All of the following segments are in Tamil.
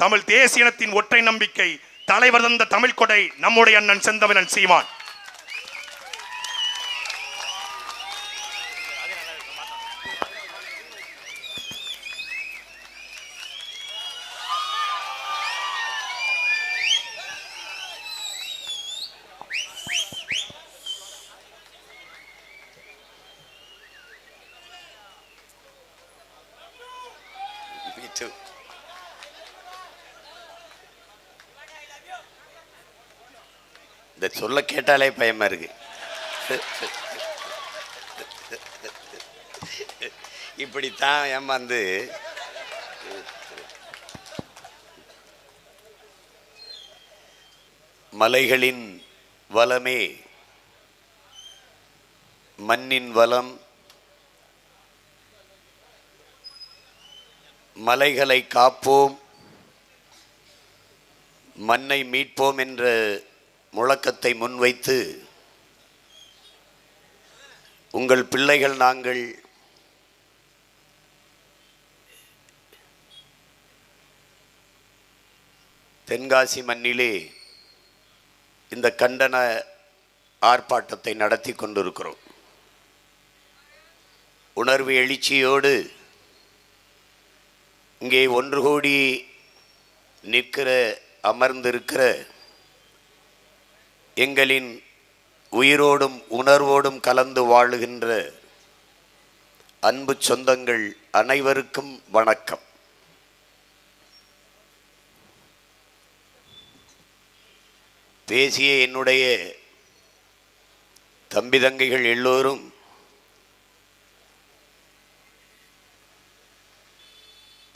தமிழ் தேசியனத்தின் ஒற்றை நம்பிக்கை தலைவர் தந்த தமிழ் கொடை நம்முடைய அண்ணன் செந்தமிழன் சீமான். இந்த சொல்ல கேட்டாலே பயமா இருக்கு. இப்படித்தான் ஏமாந்து மலைகளின் வளமே மண்ணின் வளம், மலைகளை காப்போம் மண்ணை மீட்போம் என்ற முழக்கத்தை முன்வைத்து உங்கள் பிள்ளைகள் நாங்கள் தென்காசி மண்ணிலே இந்த கண்டன ஆர்ப்பாட்டத்தை நடத்தி கொண்டிருக்கிறோம். உணர்வு எழுச்சியோடு இங்கே ஒன்று கூடி நிற்கிற அமர்ந்திருக்கிற எங்களின் உயிரோடும் உணர்வோடும் கலந்து வாழுகின்ற அன்பு சொந்தங்கள் அனைவருக்கும் வணக்கம். பேசிய என்னுடைய தம்பி தங்கைகள் எல்லோரும்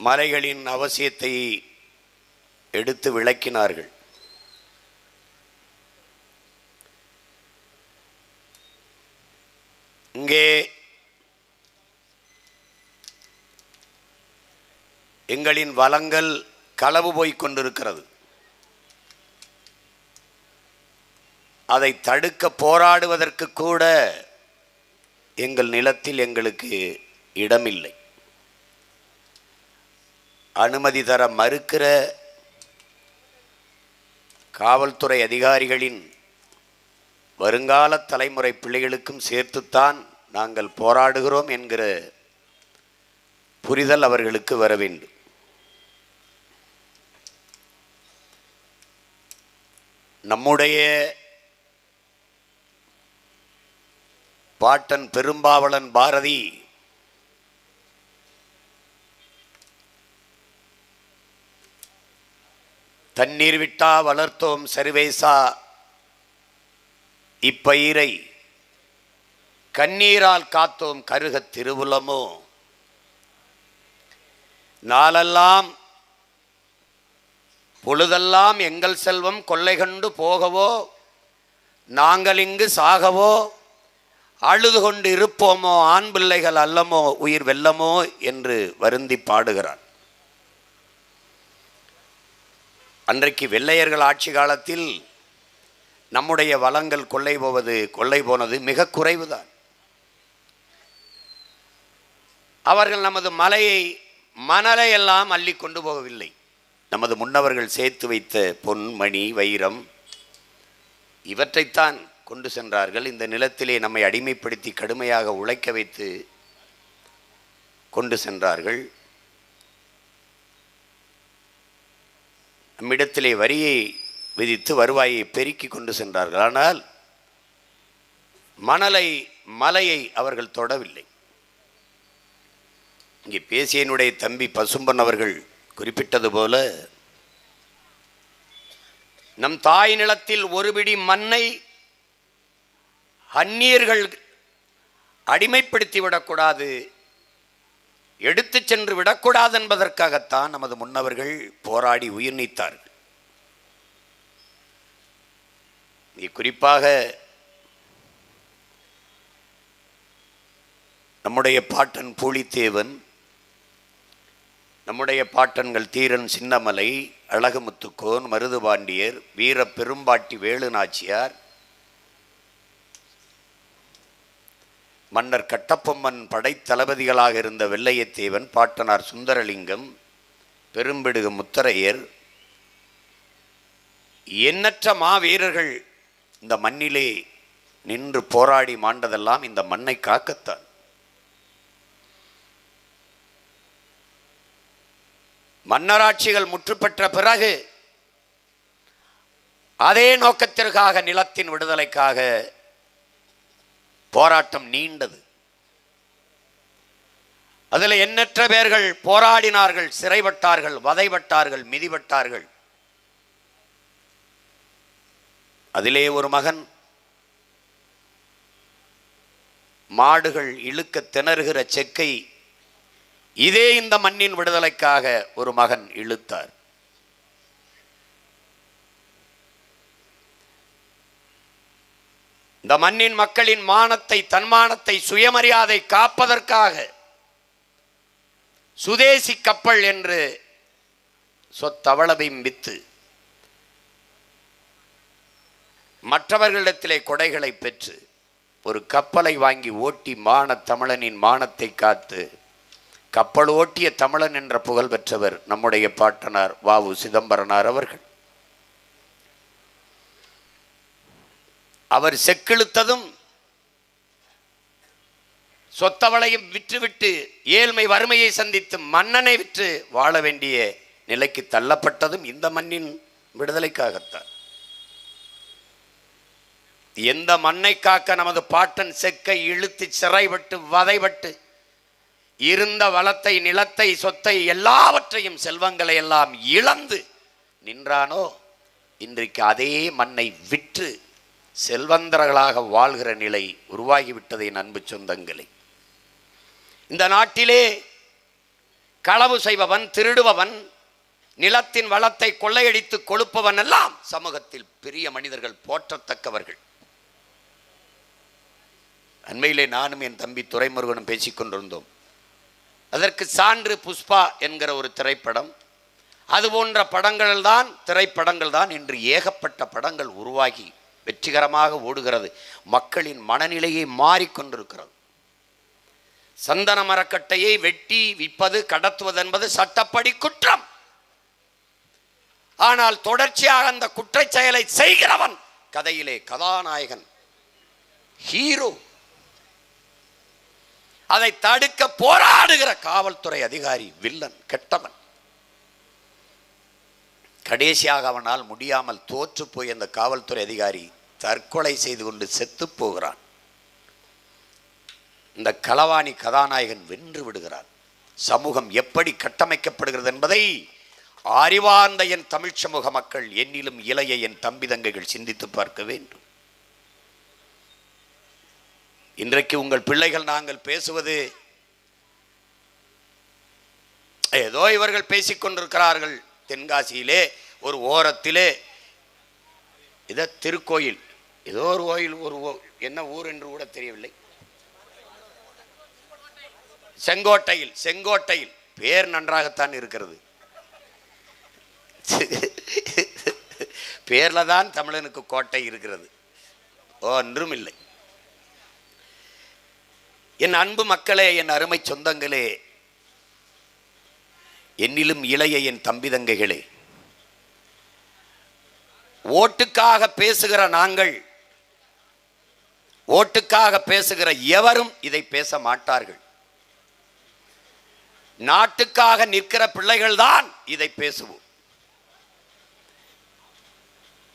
மலைகளின் அவசியத்தை எடுத்து விளக்கினார்கள். இங்கே எங்களின் வளங்கள் களவு போய்க் கொண்டிருக்கிறது. அதை தடுக்க போராடுவதற்கு கூட எங்கள் நிலத்தில் எங்களுக்கு இடமில்லை. அனுமதி தர மறுக்கிற காவல்துறை அதிகாரிகளின் வருங்கால தலைமுறை பிள்ளைகளுக்கும் சேர்த்துத்தான் நாங்கள் போராடுகிறோம் என்கிற புரிதல் அவர்களுக்கு வர வேண்டும். நம்முடைய பாட்டன் பெரும்பாவளன் பாரதி தண்ணீர் விட்டா வளர்த்தோம் சர்வேசா இப்பயிரை கண்ணீரால் காத்தோம் கருகத் திருவுலமோ, நாளெல்லாம் பொழுதெல்லாம் எங்கள் செல்வம் கொள்ளை கண்டு போகவோ, நாங்கள் இங்கு சாகவோ, அழுது கொண்டு இருப்போமோ, ஆண் பிள்ளைகள் அல்லமோ, உயிர் வெல்லமோ என்று வருந்தி பாடுகிறான். அன்றைக்கு வெள்ளையர்கள் ஆட்சி காலத்தில் நம்முடைய வளங்கள் கொள்ளை போனது மிக குறைவுதான். அவர்கள் நமது மணலை எல்லாம் அள்ளி கொண்டு போகவில்லை. நமது முன்னவர்கள் சேர்த்து வைத்த பொன், மணி, வைரம் இவற்றைத்தான் கொண்டு சென்றார்கள். இந்த நிலத்திலே நம்மை அடிமைப்படுத்தி கடுமையாக உழைக்க வைத்து கொண்டு சென்றார்கள். நம்மிடத்திலே வரியை விதித்து வருவாயை பெருக்கி கொண்டு சென்றார்கள். ஆனால் மலையை அவர்கள் தொடவில்லை. இங்கே பேசியனுடைய தம்பி பசும்பன் அவர்கள் குறிப்பிட்டது போல, நம் தாய் நிலத்தில் ஒரு பிடி மண்ணை அந்நியர்கள் அடிமைப்படுத்தி விடக்கூடாது, எடுத்து சென்று விடக்கூடாது என்பதற்காகத்தான் நமது முன்னவர்கள் போராடி உயிர் நீத்தார்கள். குறிப்பாக நம்முடைய பாட்டன் பூலித்தேவன், நம்முடைய பாட்டன்கள் தீரன் சின்னமலை, அழகுமுத்துக்கோன், மருதுபாண்டியர், வீர பெரும்பாட்டி வேலு நாச்சியார், மன்னர் கட்டபொம்மன் படைத்தளபதிகளாக இருந்த வெள்ளையத்தேவன், பாட்டனார் சுந்தரலிங்கம், பெரும்பிடுகு முத்தரையர், எண்ணற்ற மாவீரர்கள் இந்த மண்ணிலே நின்று போராடி மாண்டதெல்லாம் இந்த மண்ணை காக்கத்தான். மன்னராட்சிகள் முற்றுப்பெற்ற பிறகு அதே நோக்கத்திற்காக, நிலத்தின் விடுதலைக்காக போராட்டம் நீண்டது. அதில் எண்ணற்ற பேர்கள் போராடினார்கள், சிறைப்பட்டார்கள், வதைப்பட்டார்கள், மிதிப்பட்டார்கள். அதிலே ஒரு மகன் மாடுகள் இழுக்க திணறுகிற செக்கை இதே இந்த மண்ணின் விடுதலைக்காக ஒரு மகன் இழுத்தார். இந்த மண்ணின் மக்களின் மானத்தை, தன்மானத்தை, சுயமரியாதை காப்பதற்காக சுதேசி கப்பல் என்று சொத்தவளவையும் வித்து மற்றவர்களிடத்திலே கொடைகளை பெற்று ஒரு கப்பலை வாங்கி ஓட்டி தமிழனின் மானத்தை காத்து கப்பல் ஓட்டிய தமிழன் என்ற புகழ் பெற்றவர் நம்முடைய பாட்டனார் வ.உ. சிதம்பரனார் அவர்கள். அவர் செக்கிழுத்ததும் சொத்தவளையும் விற்றுவிட்டு ஏழ்மை வறுமையை சந்தித்து மன்னனை விற்று வாழ வேண்டிய நிலைக்கு தள்ளப்பட்டதும் இந்த மண்ணின் விடுதலைக்காகத்தான். எந்த மண்ணை காக்க நமது பாட்டன் செக்கை இழுத்து சிறைப்பட்டு வதைப்பட்டு இருந்த வளத்தை, நிலத்தை, சொத்தை, எல்லாவற்றையும், செல்வங்களை எல்லாம் இழந்து நின்றானோ, இன்றைக்கு அதே மண்ணை விற்று செல்வந்தர்களாக வாழ்கிற நிலை உருவாகிவிட்டதை அன்பு சொந்தங்களே. இந்த நாட்டிலே களவு செய்பவன், திருடுபவன், நிலத்தின் வளத்தை கொள்ளையடித்து கொழுப்பவன் எல்லாம் சமூகத்தில் பெரிய மனிதர்கள், போற்றத்தக்கவர்கள். அண்மையிலே நானும் என் தம்பி துரைமுருகனும் பேசிக்கொண்டிருந்தோம். அதற்கு சான்று புஷ்பா என்கிற ஒரு திரைப்படம். அது போன்ற திரைப்படங்கள் தான் இன்று ஏகப்பட்ட படங்கள் உருவாகி வெற்றிகரமாக ஓடுகிறது. மக்களின் மனநிலையை மாறிக்கொண்டிருக்கிறது. சந்தன மரக்கட்டையை வெட்டி விற்பது, கடத்துவது என்பது சட்டப்படி குற்றம். ஆனால் தொடர்ச்சியாக அந்த குற்றச் செயலை செய்கிறவன் கதையிலே கதாநாயகன், ஹீரோ. அதை தடுக்க போராடுகிற காவல்துறை அதிகாரி வில்லன், கெட்டவன். கடைசியாக அவனால் முடியாமல் தோற்று போய் அந்த காவல்துறை அதிகாரி தற்கொலை செய்து கொண்டு செத்து போகிறான். இந்த களவாணி கதாநாயகன் வென்று விடுகிறான். சமூகம் எப்படி கட்டமைக்கப்படுகிறது என்பதை அறிவார்ந்த என் தமிழ் சமூக மக்கள், என்னிலும் இளைய என் தம்பி தங்கைகள் சிந்தித்து பார்க்க வேண்டும். இன்றைக்கு உங்கள் பிள்ளைகள் நாங்கள் பேசுவது ஏதோ இவர்கள் பேசிக்கொண்டிருக்கிறார்கள். தென்காசியிலே ஒரு ஓரத்திலே இத திருக்கோயில், ஏதோ ஒரு கோயில், என்ன ஊர் என்று கூட தெரியவில்லை, செங்கோட்டையில் பேர் நன்றாகத்தான் இருக்கிறது. பேர்ல தான் தமிழனுக்கு கோட்டை இருக்கிறது, ஒன்றும் இல்லை. என் அன்பு மக்களே, என் அருமை சொந்தங்களே, என்னிலும் இளைய என் தம்பி தங்கைகளே, ஓட்டுக்காக பேசுகிற நாங்கள், ஓட்டுக்காக பேசுகிற எவரும் இதை பேச மாட்டார்கள். நாட்டுக்காக நிற்கிற பிள்ளைகள் தான் இதை பேசுவோம்.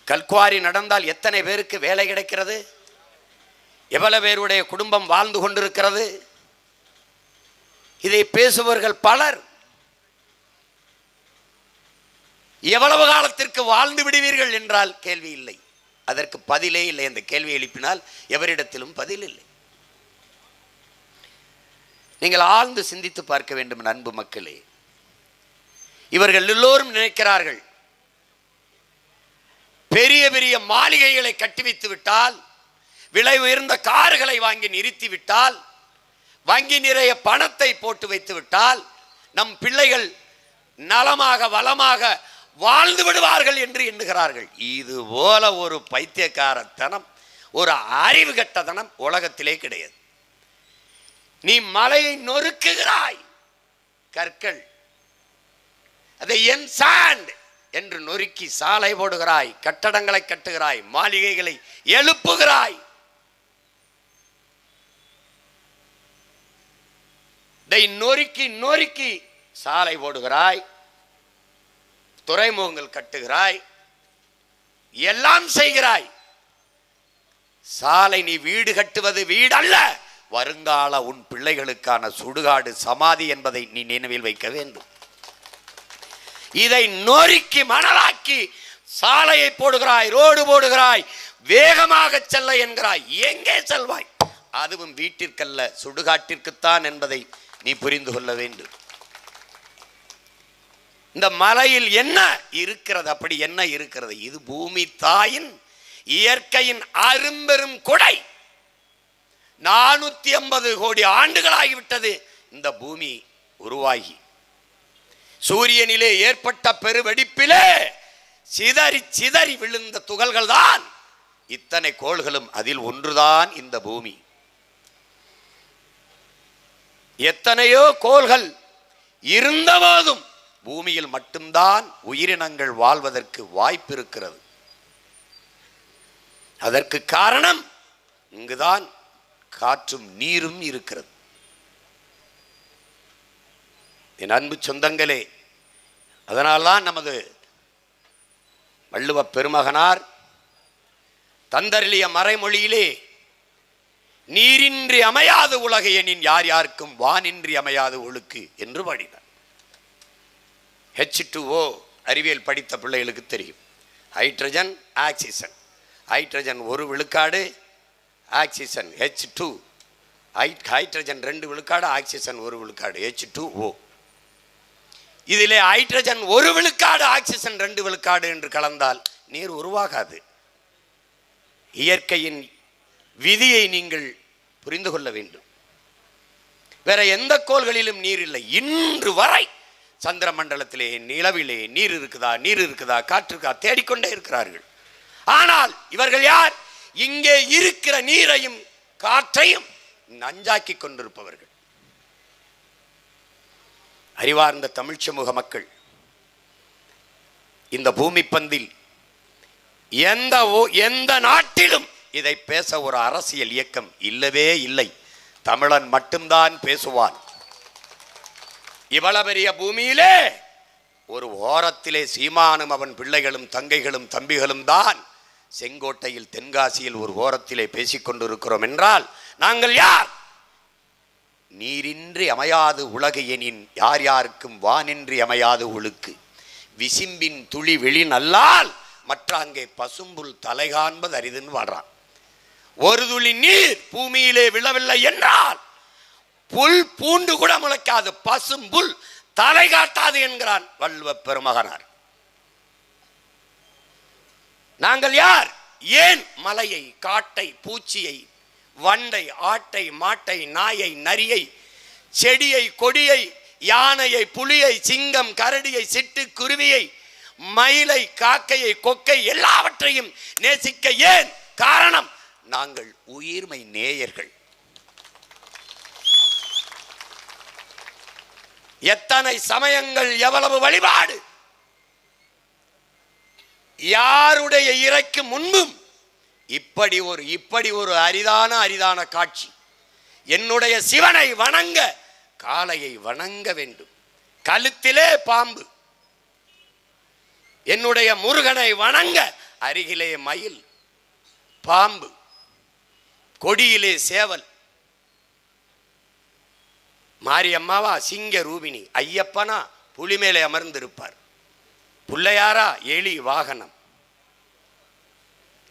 கல்குவாரி நடந்தால் எத்தனை பேருக்கு வேலை கிடைக்கிறது? எவ்வளவு பேருடைய குடும்பம் வாழ்ந்து கொண்டிருக்கிறது? இதை பேசுபவர்கள் பலர். எவ்வளவு காலத்திற்கு வாழ்ந்து விடுவீர்கள் என்றால் கேள்வி இல்லை, அதற்கு பதிலே இல்லை. அந்த கேள்வி எழுப்பினால் எவரிடத்திலும் பதில் இல்லை. நீங்கள் ஆழ்ந்து சிந்தித்து பார்க்க வேண்டும் அன்பு மக்களே. இவர்கள் எல்லோரும் நினைக்கிறார்கள், பெரிய பெரிய மாளிகைகளை கட்டி வைத்து விட்டால், விலை உயர்ந்த கார்களை வாங்கி நிறுத்தி விட்டால், வங்கி நிறைய பணத்தை போட்டு வைத்து விட்டால் நம் பிள்ளைகள் நலமாக வளமாக வாழ்ந்து விடுவார்கள் என்று எண்ணுகிறார்கள். இது போல ஒரு பைத்தியக்காரத்தனம், ஒரு அறிவு கட்டத்தனம் உலகத்திலே கிடையாது. நீ மலையை நொறுக்குகிறாய், கற்கள் அதை என் சாண்ட் என்று நொறுக்கி சாலை போடுகிறாய், கட்டடங்களை கட்டுகிறாய், மாளிகைகளை எழுப்புகிறாய். நொறுக்கி நொறுக்கி சாலை போடுகிறாய், துறைமுகங்கள் கட்டுகிறாய், எல்லாம் செய்கிறாய். சாலை நீ வீடு கட்டுவது வீடு அல்ல, வருங்கால உன் பிள்ளைகளுக்கான சுடுகாடு சமாதி என்பதை நீ நினைவில் வைக்க வேண்டும். இதை நொறுக்கி மணலாக்கி சாலையை போடுகிறாய், ரோடு போடுகிறாய், வேகமாக செல்ல என்கிறாய். எங்கே செல்வாய்? அதுவும் வீட்டிற்கல்ல, சுடுகாட்டிற்குத்தான் என்பதை நீ புரிந்து கொள்ள வேண்டும். இந்த மலையில் என்ன இருக்கிறது? அப்படி என்ன இருக்கிறது? இது பூமி தாயின் இயற்கையின் அரும்பெரும் கொடை. 450 கோடி ஆண்டுகளாகிவிட்டது இந்த பூமி உருவாகி. சூரியனிலே ஏற்பட்ட பெருவெடிப்பிலே சிதறி சிதறி விழுந்த துகள்கள் தான் இத்தனை கோள்களும், அதில் ஒன்றுதான் இந்த பூமி. எத்தனையோ கோள்கள் இருந்தபோதும் பூமியில் மட்டும்தான் உயிரினங்கள் வாழ்வதற்கு வாய்ப்பு இருக்கிறது. அதற்கு காரணம் இங்குதான் காற்றும் நீரும் இருக்கிறது. என் அன்பு சொந்தங்களே, அதனால்தான் நமது வள்ளுவ பெருமகனார் தந்தருளிய மறைமொழியிலே நீரின்றி அமையாது உலகு எனின் யார் யாருக்கும் வானின்றி அமையாது ஒழுக்கு என்று பாடினார். H2O அறிவியல் படித்த பிள்ளைகளுக்கு தெரியும். Hydrogen, oxygen. ஹைட்ரஜன் 1 விழுக்காடு, ஆக்சிஜன் H2. ஹைட்ரஜன் 2 விழுக்காடு, ஆக்சிஜன் 1 விழுக்காடு, H2O. இதிலே ஹைட்ரஜன் 1 விழுக்காடு, ஆக்சிஜன் 2 விழுக்காடு என்று கலந்தால் நீர் உருவாகாது. இயற்கையின் விதியை நீங்கள் புரிந்து கொள்ள வேண்டும். வேற எந்த கோள்களிலும் நீர் இல்லை. இன்று வரை சந்திர மண்டலத்திலே, நிலவிலே நீர் இருக்குதா, நீர் இருக்குதா, காற்று இருக்கா தேடிக்கொண்டே இருக்கிறார்கள். ஆனால் இவர்கள் யார்? இங்கே இருக்கிற நீரையும் காற்றையும் நஞ்சாக்கி கொண்டிருப்பவர்கள். அறிவார்ந்த தமிழ் சமூக மக்கள், இந்த பூமி பந்தில் எந்த நாட்டிலும் இதை பேச ஒரு அரசியல் இயக்கம் இல்லவே இல்லை. தமிழன் மட்டும்தான் பேசுவான். இவ்வளவு பெரிய பூமியிலே ஒரு ஓரத்திலே சீமானும் அவன் பிள்ளைகளும் தங்கைகளும் தம்பிகளும் தான் செங்கோட்டையில், தென்காசியில் ஒரு ஓரத்திலே பேசிக்கொண்டிருக்கிறோம் என்றால் நாங்கள் யார்? நீரின்றி அமையாது உலகு எனின் யார் யாருக்கும் வானின்றி அமையாது ஒழுக்கு. விசிம்பின் துளி வெளி நல்லால் மற்ற அங்கே பசும்புல் தலை காண்பது அரிதுன்னு வாடுறான். ஒரு துளி நீர் பூமியிலே விழவில்லை என்றால் புல் பூண்டு கூட முளைக்காது, பசும்புல் தலை காட்டாது என்கிறான் வள்ளுவ பெருமகனார். நாங்கள் யார்? ஏன் மலையை, காட்டை, பூச்சியை, வண்டை, ஆட்டை, மாட்டை, நாயை, நரியை, செடியை, கொடியை, யானையை, புலியை, சிங்கம், கரடியை, சிட்டு, குருவியை, மயிலை, காக்கையை, கொக்கை எல்லாவற்றையும் நேசிக்க ஏன் காரணம்? நாங்கள் உயிர்மை நேயர்கள். எத்தனை சமயங்கள், எவ்வளவு வழிபாடு! யாருடைய இறைக்கு முன்பும் இப்படி ஒரு அரிதான காட்சி. என்னுடைய சிவனை வணங்க காளையை வணங்க வேண்டும், கழுத்திலே பாம்பு. என்னுடைய முருகனை வணங்க அருகிலே மயில், பாம்பு, கொடியிலே சேவல். மாரியம்மாவா சிங்க ரூபிணி, ஐயப்பனா புலி மேலே அமர்ந்திருப்பார், புள்ளையாரா எலி வாகனம்.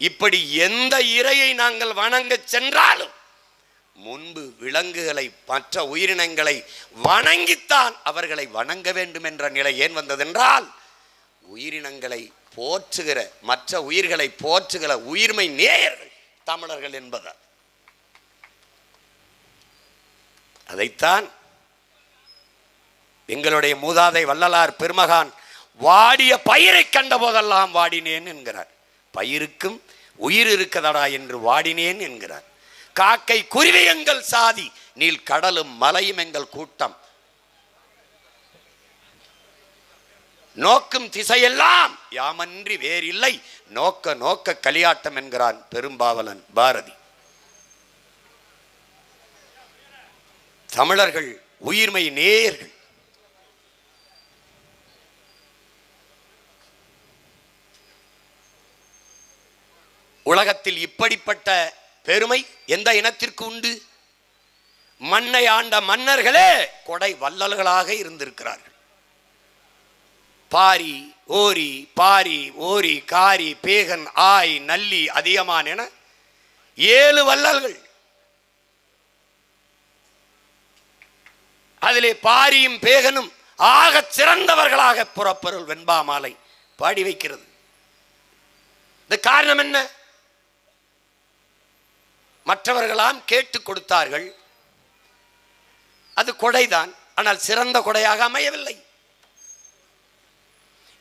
இப்படி எந்த இறையை நாங்கள் வணங்க சென்றாலும் முன்பு விலங்குகளை, மற்ற உயிரினங்களை வணங்கித்தான் அவர்களை வணங்க வேண்டும் என்ற நிலை ஏன் வந்ததென்றால், உயிரினங்களை போற்றுகிற, மற்ற உயிர்களை போற்றுகிற உயிர்மை நேயர்கள் தமிழர்கள் என்பதால். அதைத்தான் எங்களுடைய மூதாதை வள்ளலார் பெருமகான் வாடிய பயிரை கண்ட போதெல்லாம் வாடினேன் என்கிறார். பயிருக்கும் உயிர் இருக்கதடா என்று வாடினேன் என்கிறார். காக்கை குருவி எங்கள் சாதி, நீல் கடலும் மலையும் எங்கள் கூட்டம். நோக்கும் திசையெல்லாம் யாமன்றி வேறில்லை, நோக்க நோக்க களியாட்டம் என்கிறான் பெரும்பாவலன் பாரதி. தமிழர்கள் உயிர்மை நேயர்கள். உலகத்தில் இப்படிப்பட்ட பெருமை எந்த இனத்திற்கு உண்டு? மண்ணை ஆண்ட மன்னர்களே கொடை வள்ளல்களாக இருந்திருக்கிறார்கள். பாரி ஓரி, பாரி ஓரி, காரி, பேகன், ஆய், நல்லி, அதியமான் என 7 வள்ளல்கள். அதிலே பாரியும் பேகனும் ஆக சிறந்தவர்களாக புறப்பொருள் வெண்பா மாலை பாடி வைக்கிறது. இந்த காரணம் என்ன? மற்றவர்களாம் கேட்டு கொடுத்தார்கள், அது கொடைதான். ஆனால் சிறந்த கொடையாக அமையவில்லை.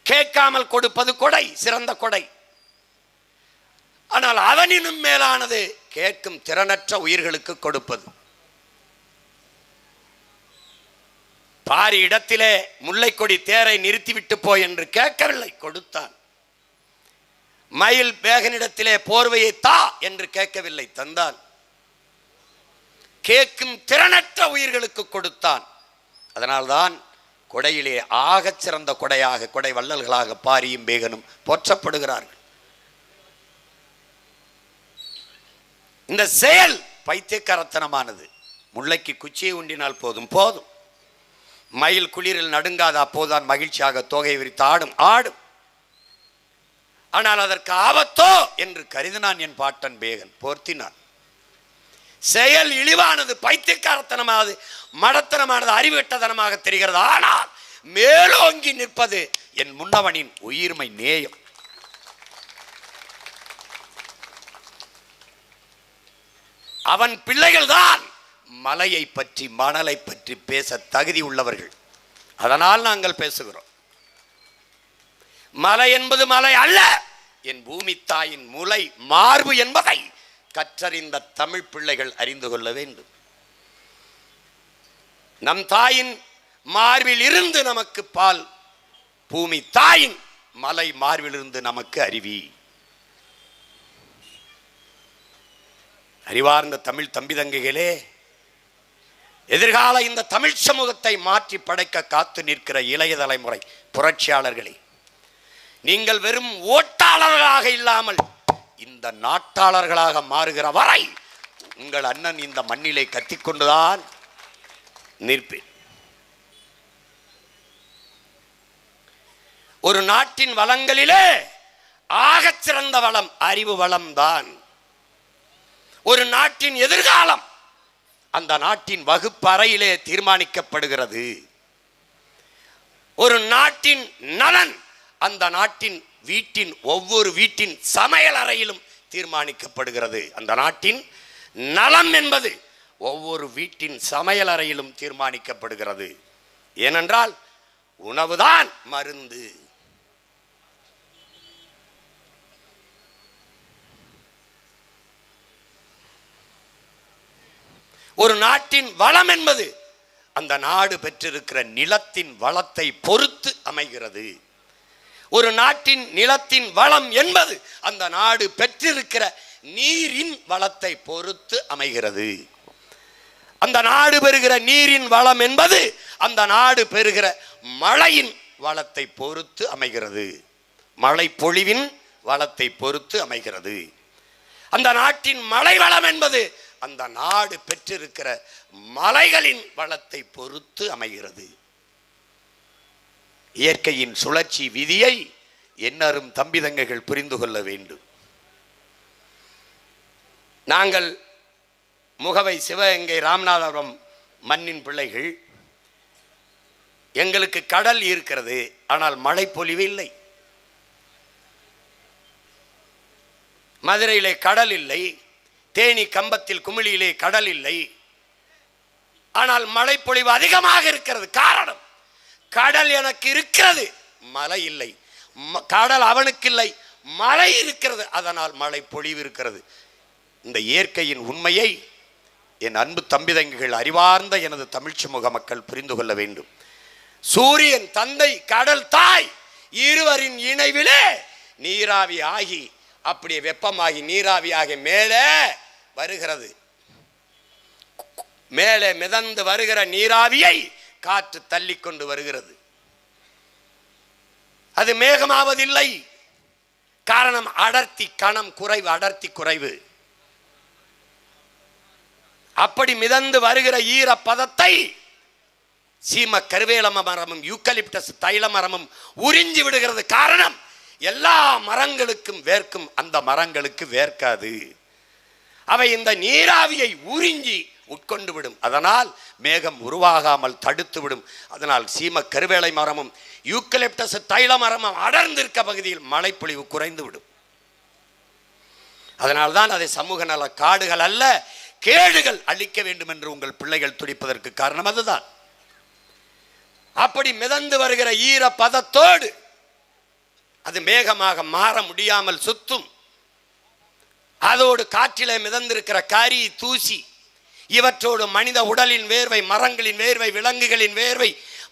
கேட்காமல் கொடுப்பது கொடை, சிறந்த கொடை. ஆனால் அதனினும் மேலானது கேட்கும் திறனற்ற உயிர்களுக்கு கொடுப்பது. பாரி இடத்திலே முல்லைக்கொடி தேரை நிறுத்திவிட்டு போய் என்று கேட்கவில்லை, கொடுத்தான். மயில் பேகனிடத்திலே போர்வையை தா என்று கேட்கவில்லை, தந்தான். கேட்கும் திறனற்ற உயிர்களுக்கு கொடுத்தான். அதனால்தான் கொடையிலே ஆகச் சிறந்த கொடையாக, கொடை வள்ளல்களாக பாரியும் பேகனும் போற்றப்படுகிறார்கள். இந்த செயல் பைத்தியக்காரத்தனமானது. முல்லைக்கு குச்சியை உண்டினால் போதும் போதும், மயில் குளிரில் நடுங்காத அப்போதான் மகிழ்ச்சியாக தோகை விரித்து ஆடும். ஆனால் அதற்கு ஆபத்தோ என்று கருதினான் என் பாட்டன் பேகன், போர்த்தினான். செயல் இழிவானது, பைத்தியக்காரத்தனமானது, மடத்தனமானது, அறிவிட்டதனமாக தெரிகிறது. ஆனால் மேலோங்கி நிற்பது என் முன்னவனின் உயிர்மை நேயம். அவன் பிள்ளைகள் தான் மலையை பற்றி மணலை பற்றி பேச தகுதி உள்ளவர்கள். அதனால் நாங்கள் பேசுகிறோம். மலை என்பது மலை அல்ல, என் பூமி தாயின் முலை மார்பு என்பதை கற்றறிந்த தமிழ் பிள்ளைகள் அறிந்து கொள்ள வேண்டும். நம் தாயின் மார்பில் இருந்து நமக்கு பால், பூமி தாயின் மலை மார்பில் இருந்து நமக்கு அருவி. அறிவார்ந்த தமிழ் தம்பி தங்கைகளே, எதிர்கால இந்த தமிழ் சமூகத்தை மாற்றி படைக்க காத்து நிற்கிற இளைய தலைமுறை புரட்சியாளர்களே, நீங்கள் வெறும் ஓட்டாளர்களாக இல்லாமல் இந்த நாட்டாளர்களாக மாறுகிற வரை உங்கள் அண்ணன் இந்த மண்ணிலே கத்திக்கொண்டுதான் நிற்பேன். ஒரு நாட்டின் வளங்களிலே ஆகச் சிறந்த வளம் அறிவு வளம் தான். ஒரு நாட்டின் எதிர்காலம் அந்த நாட்டின் வகுப்பறையிலே தீர்மானிக்கப்படுகிறது. ஒரு நாட்டின் நலன் அந்த நாட்டின் வீட்டின் ஒவ்வொரு வீட்டின் சமையல் அறையிலும் தீர்மானிக்கப்படுகிறது. அந்த நாட்டின் நலம் என்பது ஒவ்வொரு வீட்டின் சமையல் அறையிலும் தீர்மானிக்கப்படுகிறது. ஏனென்றால் உணவுதான் மருந்து. ஒரு நாட்டின் வளம் என்பது அந்த நாடு பெற்றிருக்கிற நிலத்தின் வளத்தை பொறுத்து அமைகிறது. ஒரு நாட்டின் நிலத்தின் வளம் என்பது அந்த நாடு பெற்றிருக்கிற நீரின் வளத்தை பொறுத்து அமைகிறது. அந்த நாடு பெறுகிற நீரின் வளம் என்பது அந்த நாடு பெறுகிற மழையின் வளத்தை பொறுத்து அமைகிறது. மழை பொழிவின் வளத்தை பொறுத்து அமைகிறது. அந்த நாட்டின் மழை வளம் என்பது அந்த நாடு பெற்றிருக்கிற மலைகளின் வளத்தை பொறுத்து அமைகிறது. இயற்கையின் சுழற்சி விதியை எண்ணரும் தம்பி தங்கைகள் புரிந்து கொள்ள வேண்டும். நாங்கள் முகவை சிவகங்கை ராமநாதபுரம் மண்ணின் பிள்ளைகள். எங்களுக்கு கடல் இருக்கிறது, ஆனால் மழை பொழிவு இல்லை. மதுரையிலே கடல் இல்லை, தேனி கம்பத்தில் குமிழியிலே கடல் இல்லை, ஆனால் மழை பொழிவு அதிகமாக இருக்கிறது. காரணம், கடல் எனக்கு இருக்கிறது, மழை இல்லை. கடல் அவனுக்கு இல்லை, மழை இருக்கிறது, அதனால் மழை பொழிவு இருக்கிறது. இந்த இயற்கையின் உண்மையை என் அன்பு தம்பிதங்கிகள், அறிவார்ந்த எனது தமிழ் சமூக மக்கள் புரிந்து கொள்ள வேண்டும். சூரியன் தந்தை, கடல் தாய் இருவரின் இணைவிலே நீராவி ஆகி அப்படியே வெப்பமாகி நீராவியாகி மேலே வருகிறது. மேலே மிதந்து வருகிற நீராவியை காற்று தள்ளி கொண்டு வருகிறது. அது மேகமாவதில்லை. காரணம் அடர்த்தி கணம் குறைவு, அடர்த்தி குறைவு. அப்படி மிதந்து வருகிற ஈரப்பதத்தை சீம கருவேல மரமும் யூக்கலிப்டஸ் தைல மரமும் உறிஞ்சி விடுகிறது. காரணம், எல்லா மரங்களுக்கும் வேர்க்கும், அந்த மரங்களுக்கு வேர்க்காது. அவை இந்த நீராவியை உறிஞ்சி உட்கொண்டு விடும். அதனால் மேகம் உருவாகாமல் தடுத்து விடும். அதனால் சீம கருவேலை மரமும் யூக்கலிப்டஸ் தைல மரமும் அடர்ந்திருக்க பகுதியில் மழைப்பொழிவு குறைந்து விடும். அதனால்தான் அதை சமூக நல காடுகள் அல்ல, கேடுகள் அழிக்க வேண்டும் என்று உங்கள் பிள்ளைகள் துடிப்பதற்கு காரணம் அதுதான். அப்படி மிதந்து வருகிற ஈர பதத்தோடு அது மேகமாக மாற முடியாமல் சுத்தும். அதோடு காற்றிலே மிதந்திருக்கிற கரி தூசி இவற்றோடு மனித உடலின் வேர்வை, மரங்களின் வேர்வை, விலங்குகளின் வேர்வை,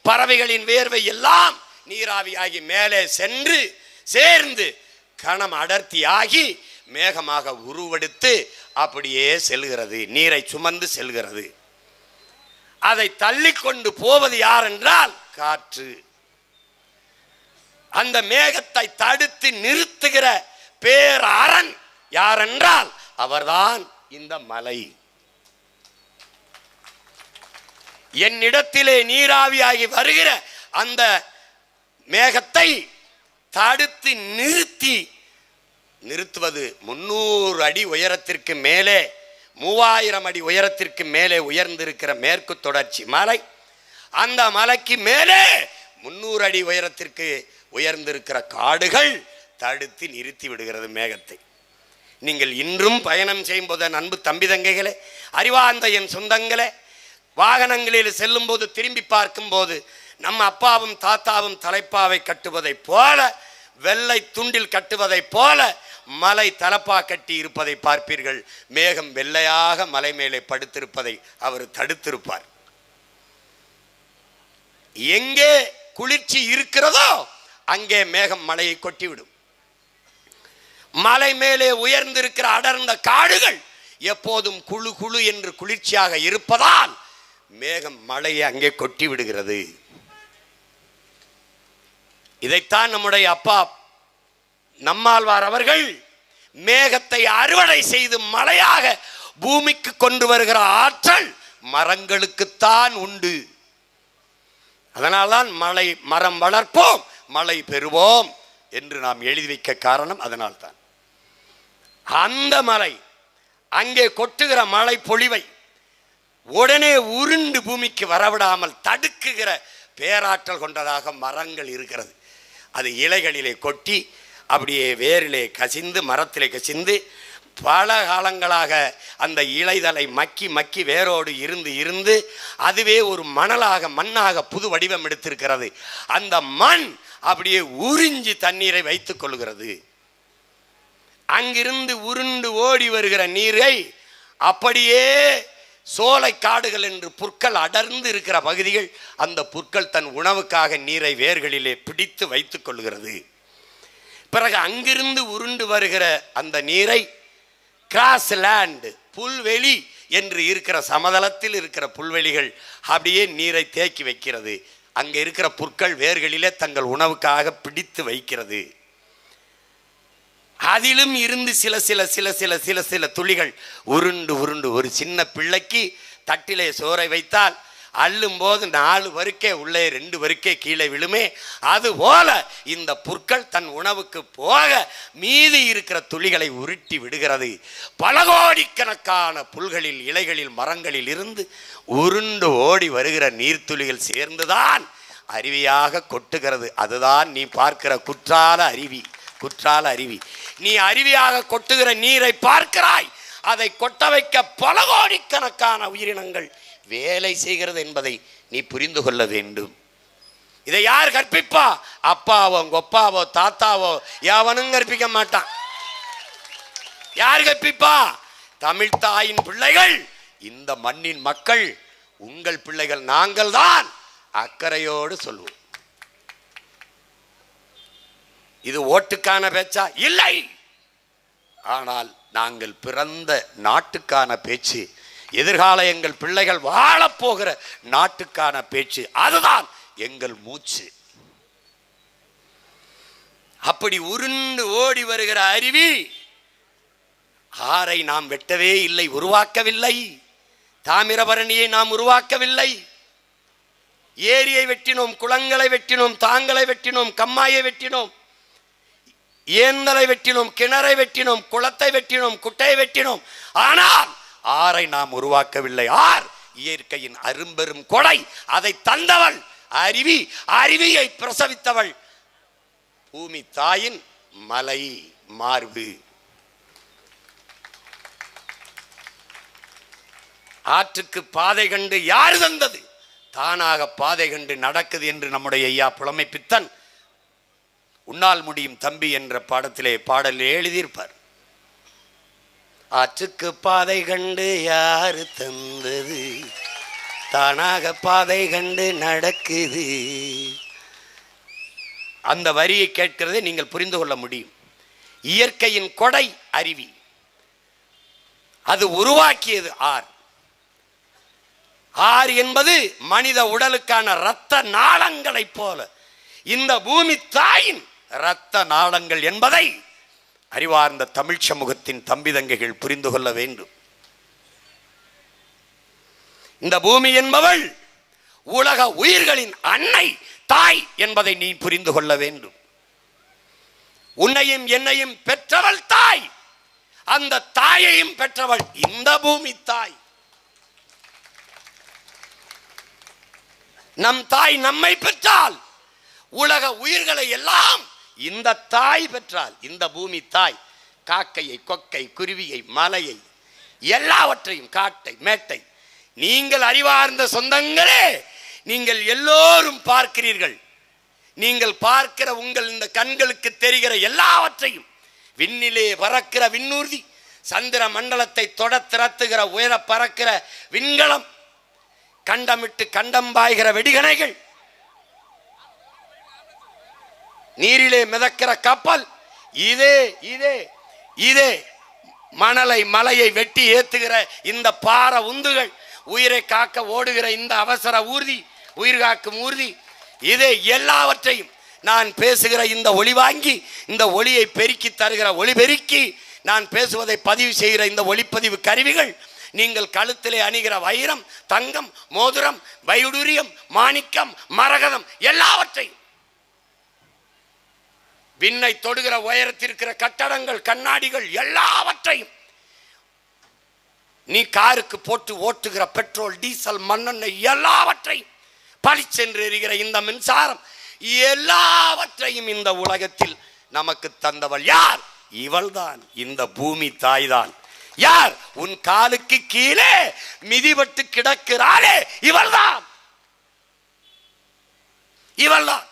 பறவைகளின் வேர்வை எல்லாம் நீராவியாகி மேலே சென்று சேர்ந்து கணம் அடர்த்தியாகி மேகமாக உருவெடுத்து அப்படியே செல்கிறது. நீரை சுமந்து செல்கிறது. அதை தள்ளிக்கொண்டு போவது யார் என்றால் காற்று. அந்த மேகத்தை தடுத்து நிறுத்துகிற பேரரண் யார் என்றால் அவர்தான் இந்த மலை. என்னிடத்திலே நீராவியாகி வருகிற அந்த மேகத்தை தடுத்து நிறுத்துவது 300 அடி உயரத்திற்கு மேலே, 3000 அடி உயரத்திற்கு மேலே உயர்ந்திருக்கிற மேற்கு தொடர்ச்சி மலை. அந்த மலைக்கு மேலே 300 அடி உயரத்திற்கு உயர்ந்திருக்கிற காடுகள் தடுத்து நிறுத்தி விடுகிறது மேகத்தை. நீங்கள் இன்றும் பயணம் செய்யும் போது அன்பு தம்பி தங்கைகளே, அறிவார்ந்த என் சொந்தங்களே, வாகனங்களில் செல்லும் போது திரும்பி பார்க்கும் போது நம்ம அப்பாவும் தாத்தாவும் தலைப்பாவை கட்டுவதை போல, வெள்ளை துண்டில் கட்டுவதை போல மலை தலப்பா கட்டி இருப்பதை பார்ப்பீர்கள். மேகம் வெள்ளையாக மலை மேலே படுத்திருப்பதை அவர் தடுத்திருப்பார். எங்கே குளிர்ச்சி இருக்கிறதோ அங்கே மேகம் மலையை கொட்டிவிடும். மலை மேலே உயர்ந்திருக்கிற அடர்ந்த காடுகள் எப்போதும் குழு குழு என்று குளிர்ச்சியாக இருப்பதால் மேகம் மழையை அங்கே கொட்டி விடுகிறது. இதைத்தான் நம்முடைய அப்பா நம்மாழ்வார் அவர்கள் மேகத்தை அறுவடை செய்து மழையாக பூமிக்கு கொண்டு வருகிற ஆற்றல் மரங்களுக்குத்தான் உண்டு. அதனால்தான் மரம் வளர்ப்போம், மழை பெறுவோம் என்று நாம் எழுதி வைக்க காரணம் அதனால்தான். அந்த மலை அங்கே கொட்டுகிற மழை பொழிவை உடனே உருண்டு பூமிக்கு வரவிடாமல் தடுக்குகிற பேராற்றல் கொண்டதாக மரங்கள் இருக்கிறது. அது இலைகளிலே கொட்டி அப்படியே வேரிலே கசிந்து, மரத்திலே கசிந்து பல காலங்களாக அந்த இலைதலை மக்கி மக்கி வேரோடு இருந்து அதுவே ஒரு மண்ணாக புது வடிவம் எடுத்திருக்கிறது. அந்த மண் அப்படியே உறிஞ்சி தண்ணீரை வைத்துக் கொள்கிறது. அங்கிருந்து உருண்டு ஓடி வருகிற நீரை அப்படியே சோலை காடுகள் என்று புற்கள் அடர்ந்து இருக்கிற பகுதிகள், அந்த புற்கள் தன் உணவுக்காக நீரை வேர்களிலே பிடித்து வைத்துக் கொள்கிறது. பிறகு அங்கிருந்து உருண்டு வருகிற அந்த நீரை கிராஸ் லேண்ட், புல்வெளி என்று இருக்கிற சமதளத்தில் இருக்கிற புல்வெளிகள் அப்படியே நீரை தேக்கி வைக்கிறது. அங்கே இருக்கிற புற்கள் வேர்களிலே தங்கள் உணவுக்காக பிடித்து வைக்கிறது. அதிலும் இருந்து சில சில சில சில சில சில துளிகள் உருண்டு உருண்டு ஒரு சின்ன பிள்ளைக்கு தட்டிலே சோறை வைத்தால் அள்ளும் போது 4 வரிக்கை உள்ளே 2 வரிக்கை கீழே விழுமே, அதுபோல இந்த புற்கள் தன் உணவுக்கு போக மீதி இருக்கிற துளிகளை உருட்டி விடுகிறது. பல கோடிக்கணக்கான புல்களில், இலைகளில், மரங்களில் இருந்து உருண்டு ஓடி வருகிற நீர்த்துளிகள் சேர்ந்துதான் அருவியாக கொட்டுகிறது. அதுதான் நீ பார்க்கிற குற்றால அருவி. நீ அருவியாக கொட்டுகிற நீரை பார்க்கிறாய். அதை கொட்ட வைக்க பல கோடிக்கணக்கான உயிரினங்கள் வேலை செய்கிறது என்பதை நீ புரிந்து கொள்ள வேண்டும். இதை யார் கற்பிப்பா? அப்பாவோ கொப்பாவோ தாத்தாவோ எவனும் கற்பிக்க மாட்டான். யார் கற்பிப்பா? தமிழ் தாயின் பிள்ளைகள், இந்த மண்ணின் மக்கள், உங்கள் பிள்ளைகள். நாங்கள் தான் அக்கறையோடு சொல்வோம். இது ஓட்டுக்கான பேச்சா? இல்லை. ஆனால் நாங்கள் பிறந்த நாட்டுக்கான பேச்சு, எதிர்கால எங்கள் பிள்ளைகள் வாழப்போகிற நாட்டுக்கான பேச்சு, அதுதான் எங்கள் மூச்சு. அப்படி உருண்டு ஓடி வருகிற அருவி ஆறை நாம் வெட்டவே இல்லை, உருவாக்கவில்லை. தாமிரபரணியை நாம் உருவாக்கவில்லை. ஏரியை வெட்டினோம், குளங்களை வெட்டினோம், தாங்களை வெட்டினோம், கம்மாயை வெட்டினோம், ஏந்தலை வெட்டினோம், கிணறை வெட்டினோம், குளத்தை வெட்டினோம், குட்டையை வெட்டினோம். ஆனால் ஆறை நாம் உருவாக்கவில்லை. ஆர் இயற்கையின் அரும்பெரும் கொடை. அதை தந்தவள் அருவி. அருவியை பிரசவித்தவள் பூமி தாயின் மலை மார்பு. ஆற்றுக்கு பாதை கண்டு யார் தந்தது? தானாக பாதை கண்டு நடக்குது என்று நம்முடைய ஐயா புலமை பித்தன் உன்னால் முடியும் தம்பி என்ற பாடலில் எழுதியிருப்பார். ஆற்றுக்கு பாதை கண்டு யாரு தந்தது? தானாக பாதை கண்டு நடக்குது. அந்த வரியை கேட்கிறதை நீங்கள் புரிந்து கொள்ள முடியும். இயற்கையின் கொடை அருவி. அது உருவாக்கியது ஆர். ஆர் என்பது மனித உடலுக்கான இரத்த நாளங்களைப் போல இந்த பூமி தாயின் இரத்த நாளங்கள் என்பதை அறிவார்ந்த தமிழ் சமூகத்தின் தம்பி தங்கைகள் புரிந்து கொள்ள வேண்டும். இந்த பூமி என்பவள் உலக உயிர்களின் அன்னை, தாய் என்பதை நீ புரிந்து கொள்ள வேண்டும். உன்னையும் என்னையும் பெற்றவள் தாய். அந்த தாயையும் பெற்றவள் இந்த பூமி தாய். நம் தாய் நம்மை பெற்றால் உலக உயிர்களை எல்லாம் இந்த தாய் பெற்றால், இந்த பூமி தாய் காக்கையை, கொக்கை, குருவியை, மலையை, எல்லாவற்றையும், காட்டை, மேட்டை, நீங்கள் அறிவார்ந்த சொந்தங்களே, நீங்கள் எல்லோரும் பார்க்கிறீர்கள். நீங்கள் பார்க்கிற உங்கள் இந்த கண்களுக்கு தெரிகிற எல்லாவற்றையும், விண்ணிலே பறக்கிற விண்ணூர்தி, சந்திர மண்டலத்தை தொட திறத்துகிற உயர பறக்கிற விண்கலம், கண்டமிட்டு கண்டம் பாய்கிற வெடிகணைகள், நீரிலே மிதக்கிற கப்பல், இதே இதே இதே மணலை மலையை வெட்டி ஏத்துகிற இந்த பார உந்துகள், உயிரை காக்க ஓடுகிற இந்த அவசர ஊர்தி, உயிர் காக்கும் ஊர்தி, இதே எல்லாவற்றையும் நான் பேசுகிற இந்த ஒளி வாங்கி, இந்த ஒளியை பெருக்கி தருகிற ஒளி பெருக்கி, நான் பேசுவதை பதிவு செய்கிற இந்த ஒளிப்பதிவு கருவிகள், நீங்கள் கழுத்திலே அணிகிற வைரம், தங்கம், மோதிரம், வைடூரியம், மாணிக்கம், மரகதம், எல்லாவற்றையும், விண்ணை தொடுகிற உயரத்திற்கிற கட்டடங்கள், கண்ணாடிகள், எல்லாவற்றையும், நீ காருக்கு போட்டு ஓட்டுகிற பெட்ரோல், டீசல், மண்ணெண்ணெய், எல்லாவற்றையும், பளிச்சென்று எரிகிற இந்த மின்சாரம், எல்லாவற்றையும் இந்த உலகத்தில் நமக்கு தந்தவள் யார்? இவள்தான், இந்த பூமி தாய்தான். யார்? உன் காலுக்கு கீழே மிதிபட்டு கிடக்கிறாளே, இவள்தான், இவள்தான்.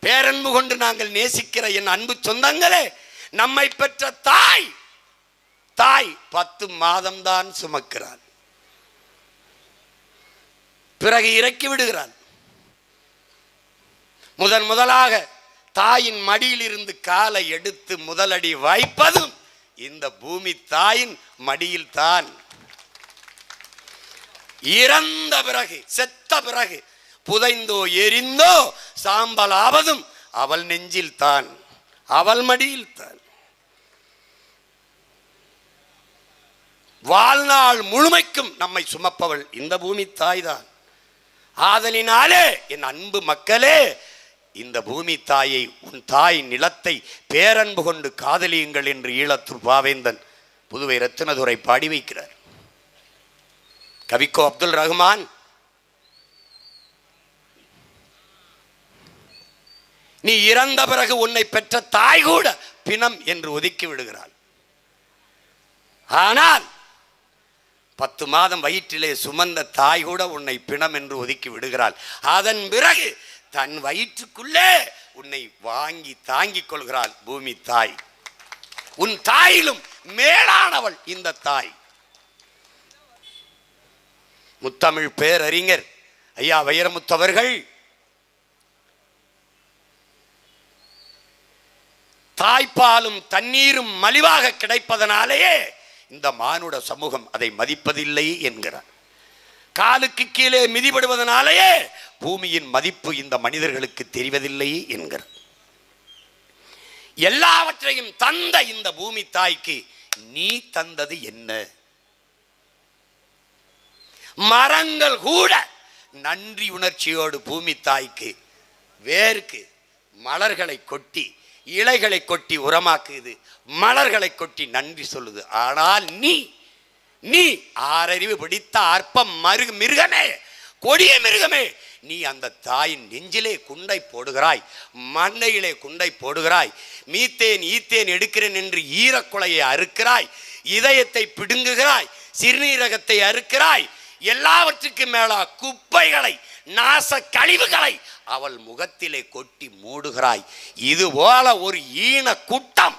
பேரன்பு கொண்டு நாங்கள் நேசிக்கிற என் அன்பு சொந்தங்களே, நம்மை பெற்ற தாய், தாய் 10 மாதம்தான் சுமக்கிறாள், பிறகு இறக்கி விடுகிறாள். முதலாக தாயின் மடியில் இருந்து காலை எடுத்து முதலடி வைப்பதும் இந்த பூமி தாயின் மடியில் தான். இறந்த பிறகு, செத்த பிறகு, புதைந்தோ எரிந்தோ சாம்பலாவதும் அவள் நெஞ்சில் தான், அவள் மடியில் தான். வாழ்நாள் முழுமைக்கும் நம்மை சுமப்பவள் இந்த பூமி தாய் தான். ஆதலினாலே என் அன்பு மக்களே, இந்த பூமி தாயை, உன் தாய் நிலத்தை பேரன்பு கொண்டு காதலியுங்கள் என்று ஈழத்தூர் பாவேந்தன் புதுவை ரத்தினதுரை பாடி வைக்கிறார். கவிக்கோ அப்துல் ரஹ்மான், நீ இறந்த பிறகு உன்னை பெற்ற தாய் கூட பிணம் என்று ஒதுக்கி விடுகிறாள். ஆனால் 10 மாதம் வயிற்றிலே சுமந்த தாய் கூட உன்னை பிணம் என்று ஒதுக்கி விடுகிறாள். அதன் பிறகு தன் வயிற்றுக்குள்ளே உன்னை வாங்கி தாங்கிக் கொள்கிறாள் பூமி தாய். உன் தாயிலும் மேலானவள் இந்த தாய். முத்தமிழ் பேரறிஞர் ஐயா வைரமுத்து அவர்கள் தாய்ப்பாலும் தண்ணீரும் மலிவாக கிடைப்பதனாலேயே இந்த மானுட சமூகம் அதை மதிப்பதில்லை என்கிறார். காலுக்கு கீழே மிதிபடுவதனாலேயே பூமியின் மதிப்பு இந்த மனிதர்களுக்கு தெரிவதில்லை என்கிறார். எல்லாவற்றையும் தந்த இந்த பூமி தாய்க்கு நீ தந்தது என்ன? மரங்கள் கூட நன்றி உணர்ச்சியோடு பூமி தாய்க்கு வேருக்கு மலர்களை கொட்டி இலைகளை கொட்டி உரமாக்குது, மலர்களை கொட்டி நன்றி சொல்லுது. ஆனால் நீ ஆறறிவு பிடித்த அற்பம் மிருகமே, கொடிய மிருகமே, நீ அந்த தாயின் நெஞ்சிலே குண்டை போடுகிறாய், மண்ணையிலே குண்டை போடுகிறாய், மீத்தேன் ஈத்தேன் எடுக்கிறேன் என்று ஈரக்குலையை அறுக்கிறாய், இதயத்தை பிடுங்குகிறாய், சிறுநீரகத்தை அறுக்கிறாய், எல்லாவற்றுக்கு மேலா குப்பைகளை நாச கழிவுகளை அவள் முகத்திலே கொட்டி மூடுகிறாய். இது போல ஒரு ஈன கூட்டம்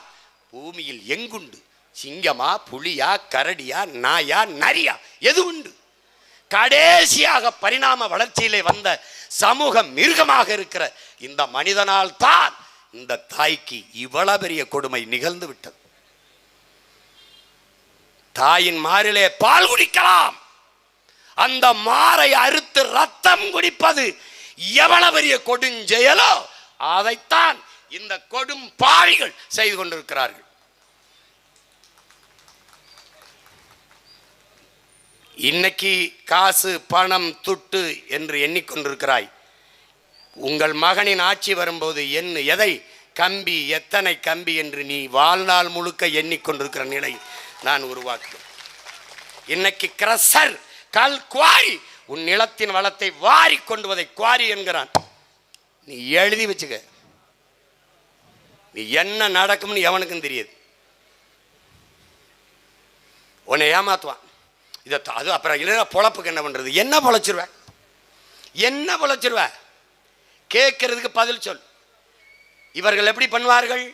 பூமியில் எங்குண்டு? சிங்கமா, புலியா, கரடியா, நாயா, நரியா, எது உண்டு? கடைசியாக பரிணாம வளர்ச்சியிலே வந்த சமூக மிருகமாக இருக்கிற இந்த மனிதனால் தான் இந்த தாய்க்கு இவ்வளவு பெரிய கொடுமை நிகழ்ந்து விட்டது. தாயின் மாரிலே பால் குடிக்கலாம், அந்த மாரை அறுத்து ரத்தம் குடிப்பது எவ்வளவு பெரிய கொடுஞ்செயலோ அதைத்தான் இந்த கொடும் பாவிகள் செய்து கொண்டிருக்கிறார்கள். இன்னைக்கு காசு பணம் துட்டு என்று எண்ணிக்கொண்டிருக்கிறாய். உங்கள் மகனின் ஆட்சி வரும்போது எதை கம்பி, எத்தனை கம்பி என்று நீ வாழ்நாள் முழுக்க எண்ணிக்கொண்டிருக்கிற நிலை நான் உருவாக்குவேன். இன்னைக்கு கிரசர், கல் குவாரி உன் நிலத்தின் வளத்தை வாரி கொண்டுவதை குவாரி என்கிறான். நீ எழுதி வச்சுக்க, நீ என்ன நடக்கும்னு எவனுக்கும் தெரியாது. உன்னை ஏமாத்துவான். இதை அது அப்புறம் இல்லைன்னா பொழப்புக்கு என்ன பண்றது? என்ன பொழைச்சிருவ? என்ன பொழைச்சிருவ? கேட்கறதுக்கு பதில் சொல். இவர்கள் எப்படி பண்ணுவார்கள்?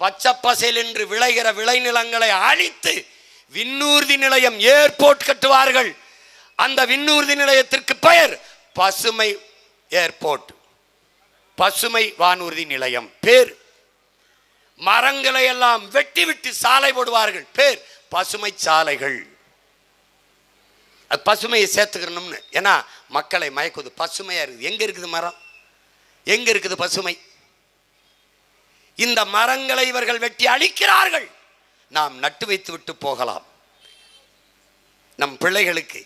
பச்சை பசேல் என்று விளைகிற விளைநிலங்களை அழித்து விண்ணூர்தி நிலையம், ஏர்போர்ட் கட்டுவார்கள். அந்த விண்ணூர்தி நிலையத்திற்கு பெயர் பசுமை ஏர்போர்ட், பசுமை வானூர்தி நிலையம் பேர். மரங்களை எல்லாம் வெட்டி விட்டு சாலை போடுவார்கள், பேர் பசுமை சாலைகள். அது பசுமையை சேர்த்துக்கணும்னு, ஏன்னா மக்களை மயக்குது. பசுமையா இருக்குது. எங்க இருக்குது மரம்? எங்க இருக்குது பசுமை? இந்த மரங்களை இவர்கள் வெட்டி அழிக்கிறார்கள். நாம் நட்டு வைத்து விட்டு போகலாம். நம் பிள்ளைகளுக்கு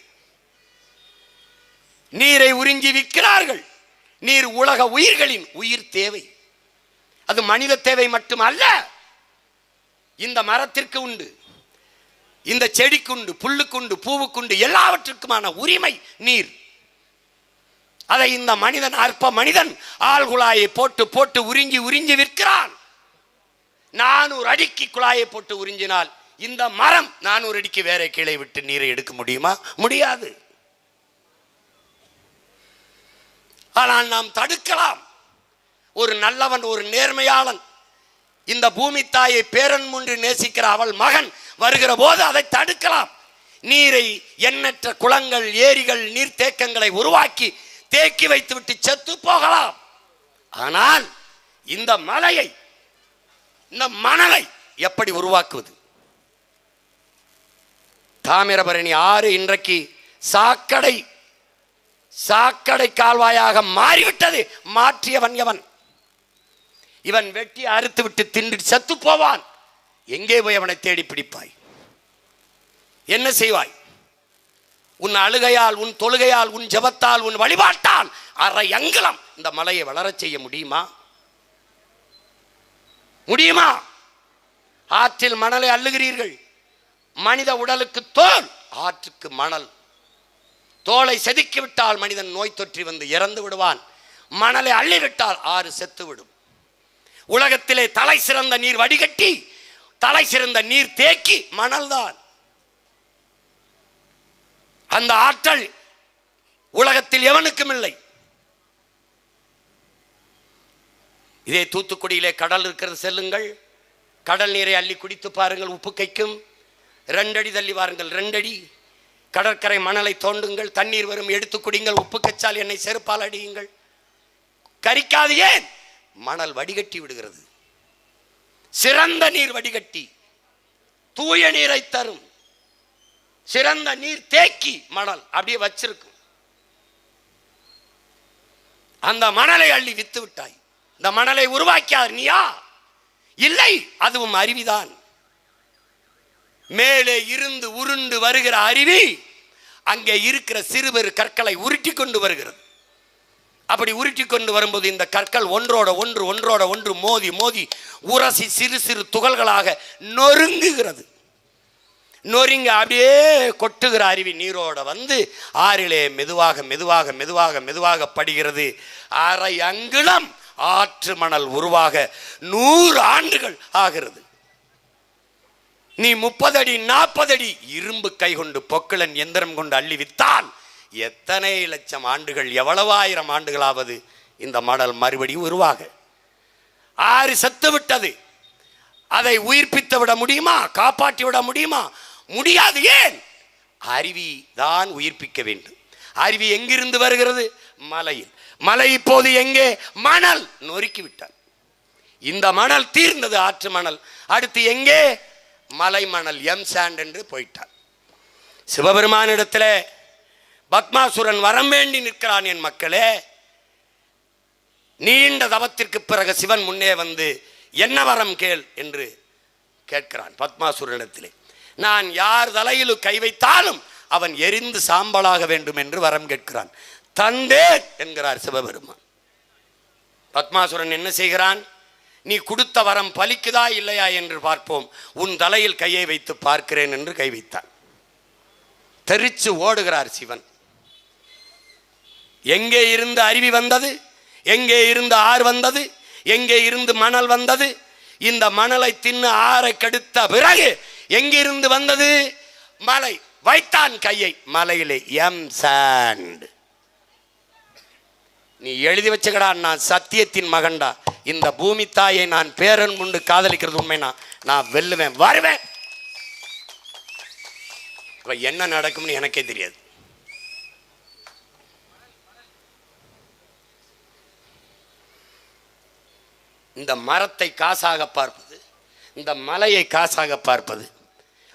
நீரை உறிஞ்சி விற்கிறார்கள். நீர் உலக உயிர்களின் உயிர் தேவை. அது மனித தேவை மட்டுமல்ல, இந்த மரத்திற்கு உண்டு, இந்த செடிக்குண்டு, புல்லுக்குண்டு, பூவுக்குண்டு, எல்லாவற்றுக்குமான உரிமை நீர். அதை இந்த மனிதன், அற்ப மனிதன் ஆழ்குழாயை போட்டு போட்டு உறிஞ்சி உறிஞ்சி விற்கிறான். 400 அடிக்கு குழாயை போட்டு உறிஞ்சினால் இந்த மரம் 400 அடிக்கு வேற கீழே விட்டு நீரை எடுக்க முடியுமா? முடியாது. ஆனால் நாம் தடுக்கலாம். ஒரு நல்லவன், ஒரு நேர்மையாளன், இந்த பூமி தாயை பேரன்பு நேசிக்கிற அவள் மகன் வருகிற போது அதை தடுக்கலாம். நீரை, எண்ணற்ற குளங்கள், ஏரிகள், நீர்த்தேக்கங்களை உருவாக்கி தேக்கி வைத்து விட்டு செத்து போகலாம். ஆனால் இந்த மலையை, இந்த மணலை எப்படி உருவாக்குவது? தாமிரபரணி ஆறு இன்றைக்கு சாக்கடை கால்வாயாக மாறிவிட்டது. மாற்றியவன் எவன்? இவன் வெட்டி அறுத்து விட்டு தின்று செத்து போவான். எங்கே போய் அவனை தேடி பிடிப்பாய்? என்ன செய்வாய்? உன் அழுகையால், உன் தொழுகையால், உன் ஜெபத்தால், உன் வழிபாட்டால் அரை அங்குலம் இந்த மலையை வளரச் செய்ய முடியுமா? முடியுமா? ஆற்றில் மணலை அள்ளுகிறீர்கள். மனித உடலுக்கு தோல், ஆற்றுக்கு மணல். தோலை செதுக்கிவிட்டால் மனிதன் நோய் தொற்றி வந்து இறந்து விடுவான். மணலை அள்ளிவிட்டால் ஆறு செத்து விடும். உலகத்திலே தலை சிறந்த நீர் வடிகட்டி, தலை சிறந்த நீர் தேக்கி மணல் தான். அந்த ஆற்றல் உலகத்தில் எவனுக்கும் இல்லை. இதே தூத்துக்குடியிலே கடல் இருக்கிறது, செல்லுங்கள். கடல் நீரை அள்ளி குடித்து பாருங்கள், உப்பு கைக்கும். 2 அடி தள்ளி வாருங்கள், 2 அடி. கடற்கரை மணலை தோண்டுங்கள், தண்ணீர் வரும், எடுத்து குடிங்கள். உப்பு கச்சால் என்னை செருப்பால் அடியுங்கள். கரிக்காது. ஏன்? மணல் வடிகட்டி விடுகிறது. சிறந்த நீர் வடிகட்டி தூய நீரை தரும். சிறந்த நீர் தேக்கி மணல் அப்படியே வச்சிருக்கும். அந்த மணலை அள்ளி வித்து விட்டாய். இந்த மணலை உருவாக்கியார் நீயா? இல்லை, அதுவும் அருவிதான். மேலே இருந்து உருண்டு வருகிற அருவி அங்கே இருக்கிற சிறுபெரு கற்களை உருட்டி கொண்டு வருகிறது. அப்படி உருட்டி கொண்டு வரும்போது இந்த கற்கள் ஒன்றோட ஒன்று மோதி மோதி உரசி சிறு சிறு துகள்களாக நொறுங்குகிறது. நொறுங்க அப்படியே கொட்டுகிற அருவி நீரோட வந்து ஆறிலே மெதுவாக மெதுவாக மெதுவாக மெதுவாக படுகிறது. அரை அங்குலம் ஆற்று மணல் உருவாக 100 ஆண்டுகள் ஆகிறது. நீ 30 அடி 40 அடி இரும்பு கை கொண்டு பொக்கிளன் எந்திரம் கொண்டு அள்ளி வித்தால் எத்தனை லட்சம் ஆண்டுகள், எவ்வளவு ஆயிரம் ஆண்டுகளாவது இந்த மணல் மறுபடியும் உருவாக. ஆறு செத்து விட்டது. அதை உயிர்ப்பித்து விட முடியுமா? காப்பாற்றி விட முடியுமா? முடியாது. ஏன்? அருவி தான் உயிர்ப்பிக்க வேண்டும். அருவி எங்கிருந்து வருகிறது? மலையில். மலை இப்போது எங்கே? மணல் நொறுக்கி விட்டார். இந்த மணல் தீர்ந்தது, ஆற்று மணல். அடுத்து எங்கே? மலை மணல், எம் சாண்ட் என்று போயிட்டார். சிவபெருமானிடத்தில் பத்மாசுரன் வரம் வேண்டி நிற்கிறான். என் மக்களே, நீண்ட தவத்திற்கு பிறகு சிவன் முன்னே வந்து என்ன வரம் கேள் என்று கேட்கிறான் பத்மாசுரனிடத்திலே. நான் யார் தலையிலும் கை வைத்தாலும் அவன் எரிந்து சாம்பலாக வேண்டும் என்று வரம் கேட்கிறான். தந்தேன் என்கிறார் சிவபெருமான். பத்மாசுரன் என்ன செய்கிறான்? நீ கொடுத்த வரம் பலிக்குதா இல்லையா என்று பார்ப்போம், உன் தலையில் கையை வைத்து பார்க்கிறேன் என்று கை வைத்தான். தெரிச்சு ஓடுகிறார் சிவன். எங்கே இருந்து அருவி வந்தது? எங்கே இருந்து ஆறு வந்தது? எங்கே இருந்து மணல் வந்தது? இந்த மணலை தின்னு ஆறை கெடுத்த பிறகு எங்கிருந்து வந்தது? மலை. வைத்தான் கையை மலையிலே, எம் சாண்ட். நீ எழுதி வச்சுக்கடா, நான் சத்தியத்தின் மகன்டா. இந்த பூமி தாயை நான் பேரன் கொண்டு காதலிக்கிறது உண்மைனா நான் வெல்லுவேன், வருவேன். என்ன நடக்கும்னு எனக்கே தெரியாது. இந்த மரத்தை காசாக பார்ப்பது, இந்த மலையை காசாக பார்ப்பது,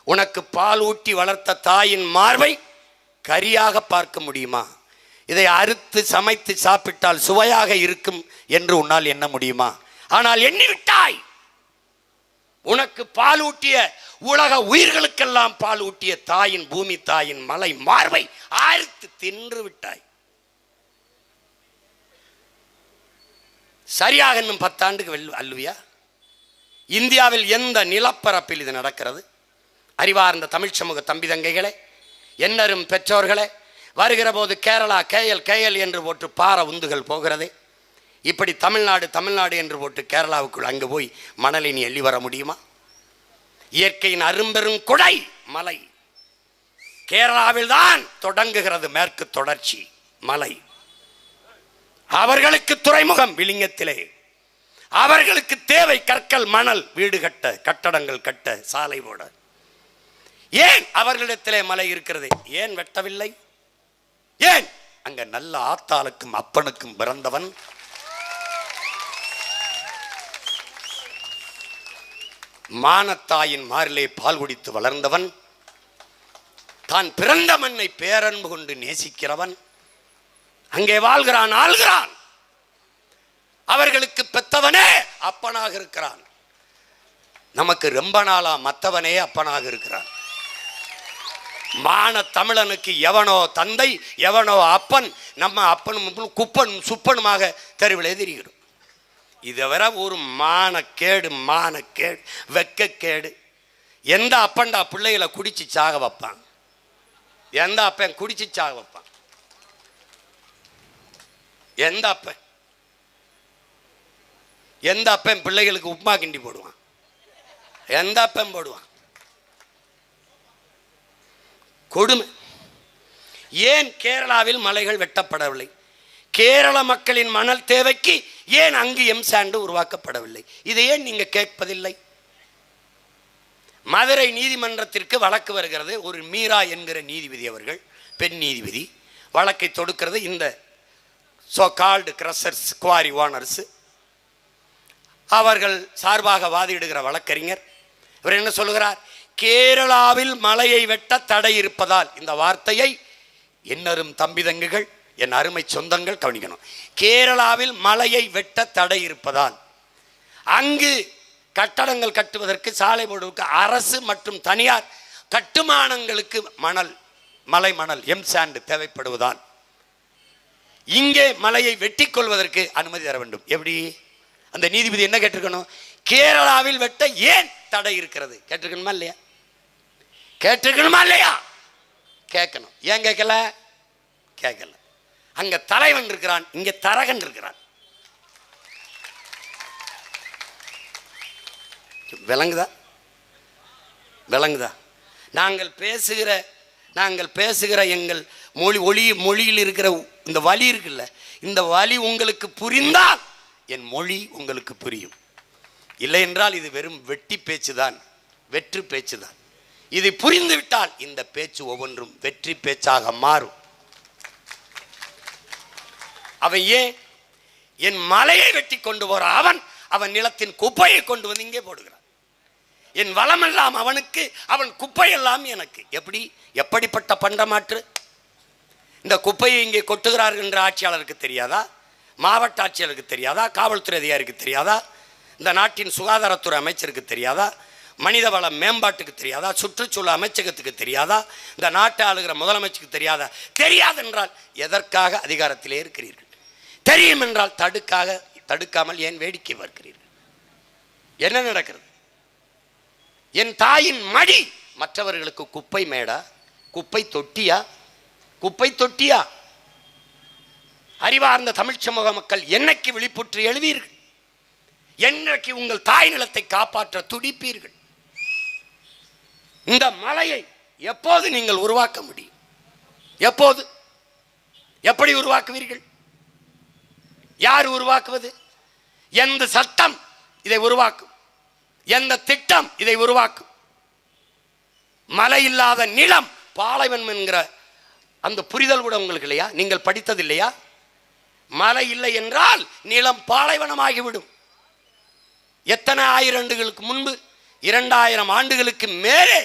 உனக்கு பால் ஊட்டி வளர்த்த தாயின் மார்பை கரியாக பார்க்க முடியுமா? இதை அறுத்து சமைத்து சாப்பிட்டால் சுவையாக இருக்கும் என்று உன்னால் எண்ண முடியுமா? ஆனால் எண்ணிவிட்டாய். உனக்கு பால் ஊட்டிய, உலக உயிர்களுக்கெல்லாம் பால் ஊட்டிய தாயின், பூமி தாயின் மலை மார்பை அறுத்து தின்று விட்டாய். சரியாக இன்னும் 10 ஆண்டுக்கு அல்லுவியா? இந்தியாவில் எந்த நிலப்பரப்பில் இது நடக்கிறது? அறிவார்ந்த தமிழ் சமூக தம்பி தங்கைகளே, என்னரும் பெற்றோர்களே, வருகிற போது கேரளா கேஎல் என்று போட்டு பாறை உந்துகள் போகிறதே. இப்படி தமிழ்நாடு என்று போட்டு கேரளாவுக்குள் அங்கு போய் மணலை நீ எள்ளி வர முடியுமா? இயற்கையின் அரும்பெரும் கொடை மலை. கேரளாவில் தான் தொடங்குகிறது மேற்கு தொடர்ச்சி மலை. அவர்களுக்கு துறைமுகம் விளிங்கத்திலே. அவர்களுக்கு தேவை கற்கள், மணல், வீடு கட்ட, கட்டடங்கள் கட்ட, சாலை போட. ஏன் அவர்களிடத்திலே மலை இருக்கிறது? ஏன் வெட்டவில்லை? ஏன்? அங்க நல்ல ஆத்தாளுக்கும் அப்பனுக்கும் பிறந்தவன், மானத்தாயின் மாரிலே பால் குடித்து வளர்ந்தவன், தான் பிறந்த மண்ணை பேரன்பு கொண்டு நேசிக்கிறவன் அங்கே வாழ்கிறான், ஆள்கிறான். அவர்களுக்கு பெத்தவனே அப்பனாக இருக்கிறான். நமக்கு ரொம்ப நாளா மத்தவனே அப்பனாக இருக்கிறான். மான தமிழனுக்கு எவனோ தந்தை, எவனோ அப்பன். நம்ம அப்பனும் குப்பனும் சுப்பனுமாக தெருவில் எதிரிகிறோம். இதை வர ஒரு மானக்கேடு, வெக்கக்கேடு. எந்த அப்பன்டா பிள்ளைகளை குடிச்சு சாக வைப்பான்? எந்த அப்பன் குடிச்சு சாக வைப்பான்? எந்த அப்பன் பிள்ளைகளுக்கு உப்புமா கிண்டி போடுவான்? எந்த அப்பன் போடுவான்? கொடுமை. ஏன் கேரளாவில் மலைகள் வெட்டப்படவில்லை? கேரள மக்களின் மணல் தேவைக்கு ஏன் அங்கு எம் சாண்டு உருவாக்கப்படவில்லை? இதை ஏன் நீங்க கேட்பதில்லை? மதுரை நீதிமன்றத்திற்கு வழக்கு வருகிறது. ஒரு மீரா என்கிற நீதிபதி அவர்கள், பெண் நீதிபதி, வழக்கை தொடுக்கிறது. இந்த சோ கால்டு கிரஷர்ஸ், குவாரி ஓனர்ஸ் அவர்கள் சார்பாக வாதிடுகிற வழக்கறிஞர் இவர் என்ன சொல்லுகிறார்? கேரளாவில் மலையை வெட்ட தடை இருப்பதால், இந்த வார்த்தையை என்னரும் தம்பிதங்குகள், என் அருமை சொந்தங்கள் கவனிக்கணும். கேரளாவில் மலையை வெட்ட தடை இருப்பதால் அங்கு கட்டடங்கள் கட்டுவதற்கு, சாலை போடுவதற்கு அரசு மற்றும் தனியார் கட்டுமானங்களுக்கு மலை மணல் எம்சாண்ட் தேவைப்படுவதால் இங்கே மலையை வெட்டி கொள்வதற்கு அனுமதி தர வேண்டும். எப்படி? அந்த நீதிபதி என்ன கேட்டிருக்கணும்? கேரளாவில் வெட்ட ஏன் தடை இருக்கிறது கேட்டிருக்கணுமா இல்லையா? கேட்டிருக்கணுமா இல்லையா? கேட்கணும். ஏன் கேட்கல? கேட்கல. அங்க தலைவன் இருக்கிறான், இங்க தரகன் இருக்கிறான். விளங்குதா? விளங்குதா? நாங்கள் பேசுகிற எங்கள் மொழியில் இருக்கிற இந்த வலி இருக்குல்ல, இந்த வலி உங்களுக்கு புரிந்தால் என் மொழி உங்களுக்கு புரியும். இல்லை என்றால் இது வெறும் வெட்டி பேச்சுதான், வெற்று பேச்சுதான். இது புரிந்து விட்டால் இந்த பேச்சு ஒவ்வொன்றும் வெற்றி பேச்சாக மாறும். அவன் ஏன் என் மலையை வெட்டி கொண்டு போற அவன் நிலத்தின் குப்பையை கொண்டு வந்து இங்கே போடுகிறான். என் வளமெல்லாம் அவனுக்கு, அவன் குப்பையெல்லாம் எனக்கு. எப்படிப்பட்ட பண்டமாற்று! இந்த குப்பையை இங்கே கொட்டுகிறார்கள் என்ற ஆட்சியாளருக்கு தெரியாதா? மாவட்ட ஆட்சியாளருக்கு தெரியாதா? காவல்துறை அதிகாரிக்கு தெரியாதா? இந்த நாட்டின் சுகாதாரத்துறை அமைச்சருக்கு தெரியாதா? மனிதவள மேம்பாட்டுக்கு தெரியாதா? சுற்றுச்சூழல் அமைச்சகத்துக்கு தெரியாதா? இந்த நாட்டை ஆளுகிற முதலமைச்சருக்கு தெரியாதா? தெரியாதென்றால் எதற்காக அதிகாரத்திலே இருக்கிறீர்கள்? தெரியும் என்றால் தடுக்காமல் ஏன் வேடிக்கை பார்க்கிறீர்கள்? என்ன நடக்கிறது? என் தாயின் மடி மற்றவர்களுக்கு குப்பை மேடா? குப்பை தொட்டியா? அறிவார்ந்த தமிழ் சமூக மக்கள் என்னைக்கு விழிப்புற்று எழுவீர்கள்? என்னைக்கு உங்கள் தாய் நிலத்தை காப்பாற்ற துடிப்பீர்கள்? இந்த மலையை எப்போது நீங்கள் உருவாக்க முடியும்? எப்போது? எப்படி உருவாக்குவீர்கள்? யார் உருவாக்குவது? எந்த சட்டம் இதை உருவாக்கும்? எந்த திட்டம் இதை உருவாக்கும்? மழை இல்லாத நிலம் பாலைவனம் என்கிற அந்த புரிதல் கூட உங்களுக்கு இல்லையா? நீங்கள் படித்தது இல்லையா? மழை இல்லை என்றால் நிலம் பாலைவனமாகிவிடும். எத்தனை ஆயிரம் ஆண்டுகளுக்கு முன்பு, 2000 ஆண்டுகளுக்கு மேலே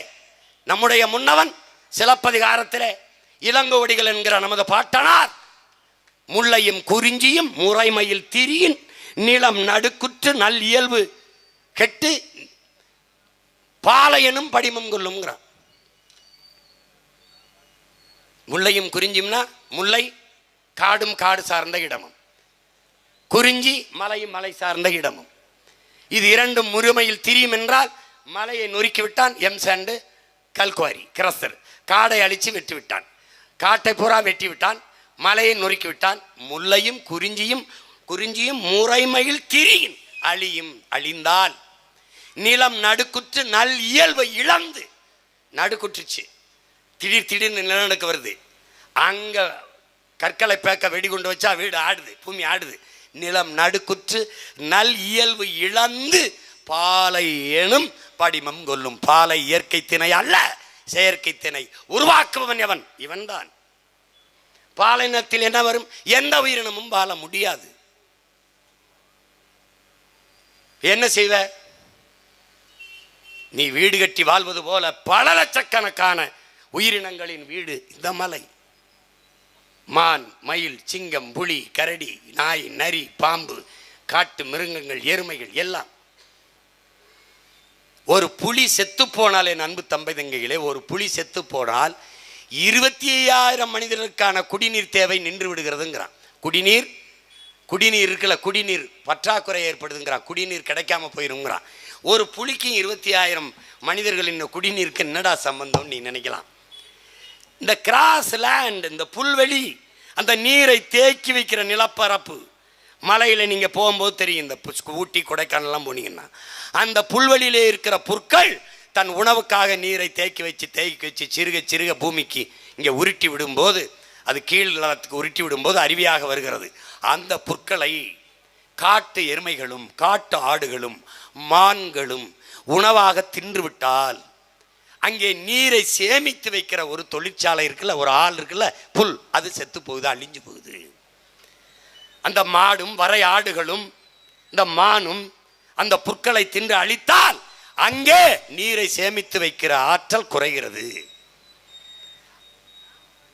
நம்முடைய முன்னவன் சிலப்பதிகாரத்திலே இளங்கோவடிகள் என்கிற நமது பாட்டனார் முல்லையும் குறிஞ்சியும் முறைமையில் திரியின் நிலம் நடுக்குற்று நல் இயல்பு கெட்டு பாலையனும் படிமம் கொள்ளுங்கிறான். முல்லையும் குறிஞ்சியும்னா, முல்லை காடும் காடு சார்ந்த இடமும், குறிஞ்சி மலையும் மலை சார்ந்த இடமும். இது இரண்டும் முழுமையில் திரியும் என்றால் மலையை நொறுக்கிவிட்டான் எம்சாண்டு கல்குவாரி கிரஸ்தர். காடை அழிச்சு வெட்டி விட்டான், காட்டை பூரா வெட்டி விட்டான், மலையை நொறுக்கி விட்டான். முல்லையும் குறிஞ்சியும் முறைமையில் திரியின் அழிந்தால் நிலம் நடுக்குற்று நல் இயல்பை இழந்து, நடுக்குற்றுச்சு, திடீர்னு நிலநடுக்க வருது, அங்க கற்களை பேக்க வெடிகுண்டு வச்சா வீடு ஆடுது, பூமி ஆடுது. நிலம் நடுக்குற்று நல் இயல்பு இழந்து பாலை எனும் படிமம் கொல்லும். பாலை இயற்கை திணை அல்ல, செயற்கை திணை. உருவாக்குபவன் எவன்? இவன்தான். பாலைனத்தில் என்ன வரும்? எந்த உயிரினமும் வாழ முடியாது. என்ன செய்வ? நீ வீடு கட்டி வாழ்வது போல பல லட்சக்கணக்கான உயிரினங்களின் வீடு இந்த மலை. மான், மயில், சிங்கம், புலி, கரடி, நாய், நரி, பாம்பு, காட்டு மிருகங்கள், எருமைகள் எல்லாம். ஒரு புலி செத்து போனால், என் அன்பு தம்பை தங்கைகளே, ஒரு புலி செத்து போனால் 25,000 மனிதர்களுக்கான குடிநீர் தேவை நின்று விடுகிறதுங்கிறான். குடிநீர் இருக்குல்ல, குடிநீர் பற்றாக்குறை ஏற்படுதுங்கிறான். குடிநீர் கிடைக்காம போயிருங்கிறான். ஒரு புலிக்கு 25,000 மனிதர்களின் குடிநீருக்கு என்னடா சம்பந்தம் நீ நினைக்கலாம். இந்த கிராஸ் லேண்ட், இந்த புல்வெளி, அந்த நீரை தேக்கி வைக்கிற நிலப்பரப்பு, மலையில் நீங்கள் போகும்போது தெரியும். இந்த ஊட்டி கொடைக்கானல்லாம் போனீங்கன்னா அந்த புல்வெளியிலே இருக்கிற புற்கள் தன் உணவுக்காக நீரை தேக்கி வச்சு சிறுக பூமிக்கு இங்கே உருட்டி விடும்போது, அது கீழ் நிலத்துக்கு உருட்டி விடும்போது அருவியாக வருகிறது. அந்த புற்களை காட்டு எருமைகளும் காட்டு ஆடுகளும் மான்களும் உணவாக தின்றுவிட்டால், அங்கே நீரை சேமித்து வைக்கிற ஒரு தொழிற்சாலை இருக்குல்ல, ஒரு ஆள் இருக்குல்ல, புல், அது செத்து போகுது, அழிஞ்சு போகுது. அந்த மாடும் வரை ஆடுகளும் இந்த மானும் அந்த புற்களை தின்று அழித்தால் அங்கே நீரை சேமித்து வைக்கிற ஆற்றல் குறைகிறது.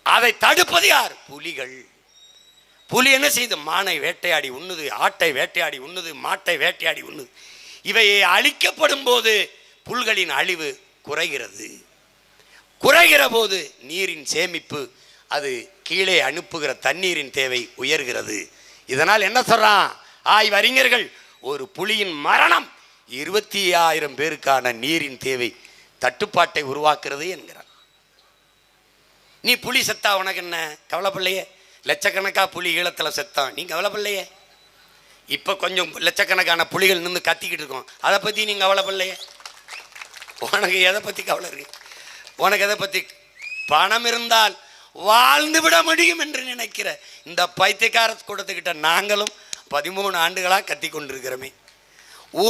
அதை தடுப்பது யார்? புலிகள். புலி என்ன செய்து? மானை வேட்டையாடி உண்ணுது, ஆட்டை வேட்டையாடி உண்ணுது, மாட்டை வேட்டையாடி உண்ணுது. இவையை அழிக்கப்படும் போது புல்களின் அழிவு குறைகிறது. குறைகிற போது நீரின் சேமிப்பு, அது கீழே அனுப்புகிற தண்ணீரின் தேவை உயர்கிறது. இதனால் என்ன சொல்றான் ஆய்வறிஞர்கள்? ஒரு புலியின் மரணம் 25,000 பேருக்கான நீரின் தேவை தட்டுப்பாட்டை உருவாக்குறது என்கிறார். நீ புலி செத்தா உனக்கு என்ன கவலைப்படலையே? லட்சக்கணக்கா புலி ஈழத்தில் செத்தான், நீ கவலைப்படலையே? இப்போ கொஞ்சம் லட்சக்கணக்கான புலிகள் நின்று கத்திக்கிட்டு இருக்கோம், அதை பற்றி நீ கவலைப்படலையே? உனக்கு எதை பற்றி கவலை இருக்கு? உனக்கு எதை பற்றி? பணம் இருந்தால் வாழ்ந்து விட முடியும் என்று நினைக்கிற இந்த பைத்தியக்கார கூட்டத்துக்கிட்ட நாங்களும் 13 ஆண்டுகளாக கத்தி கொண்டிருக்கிறோமே.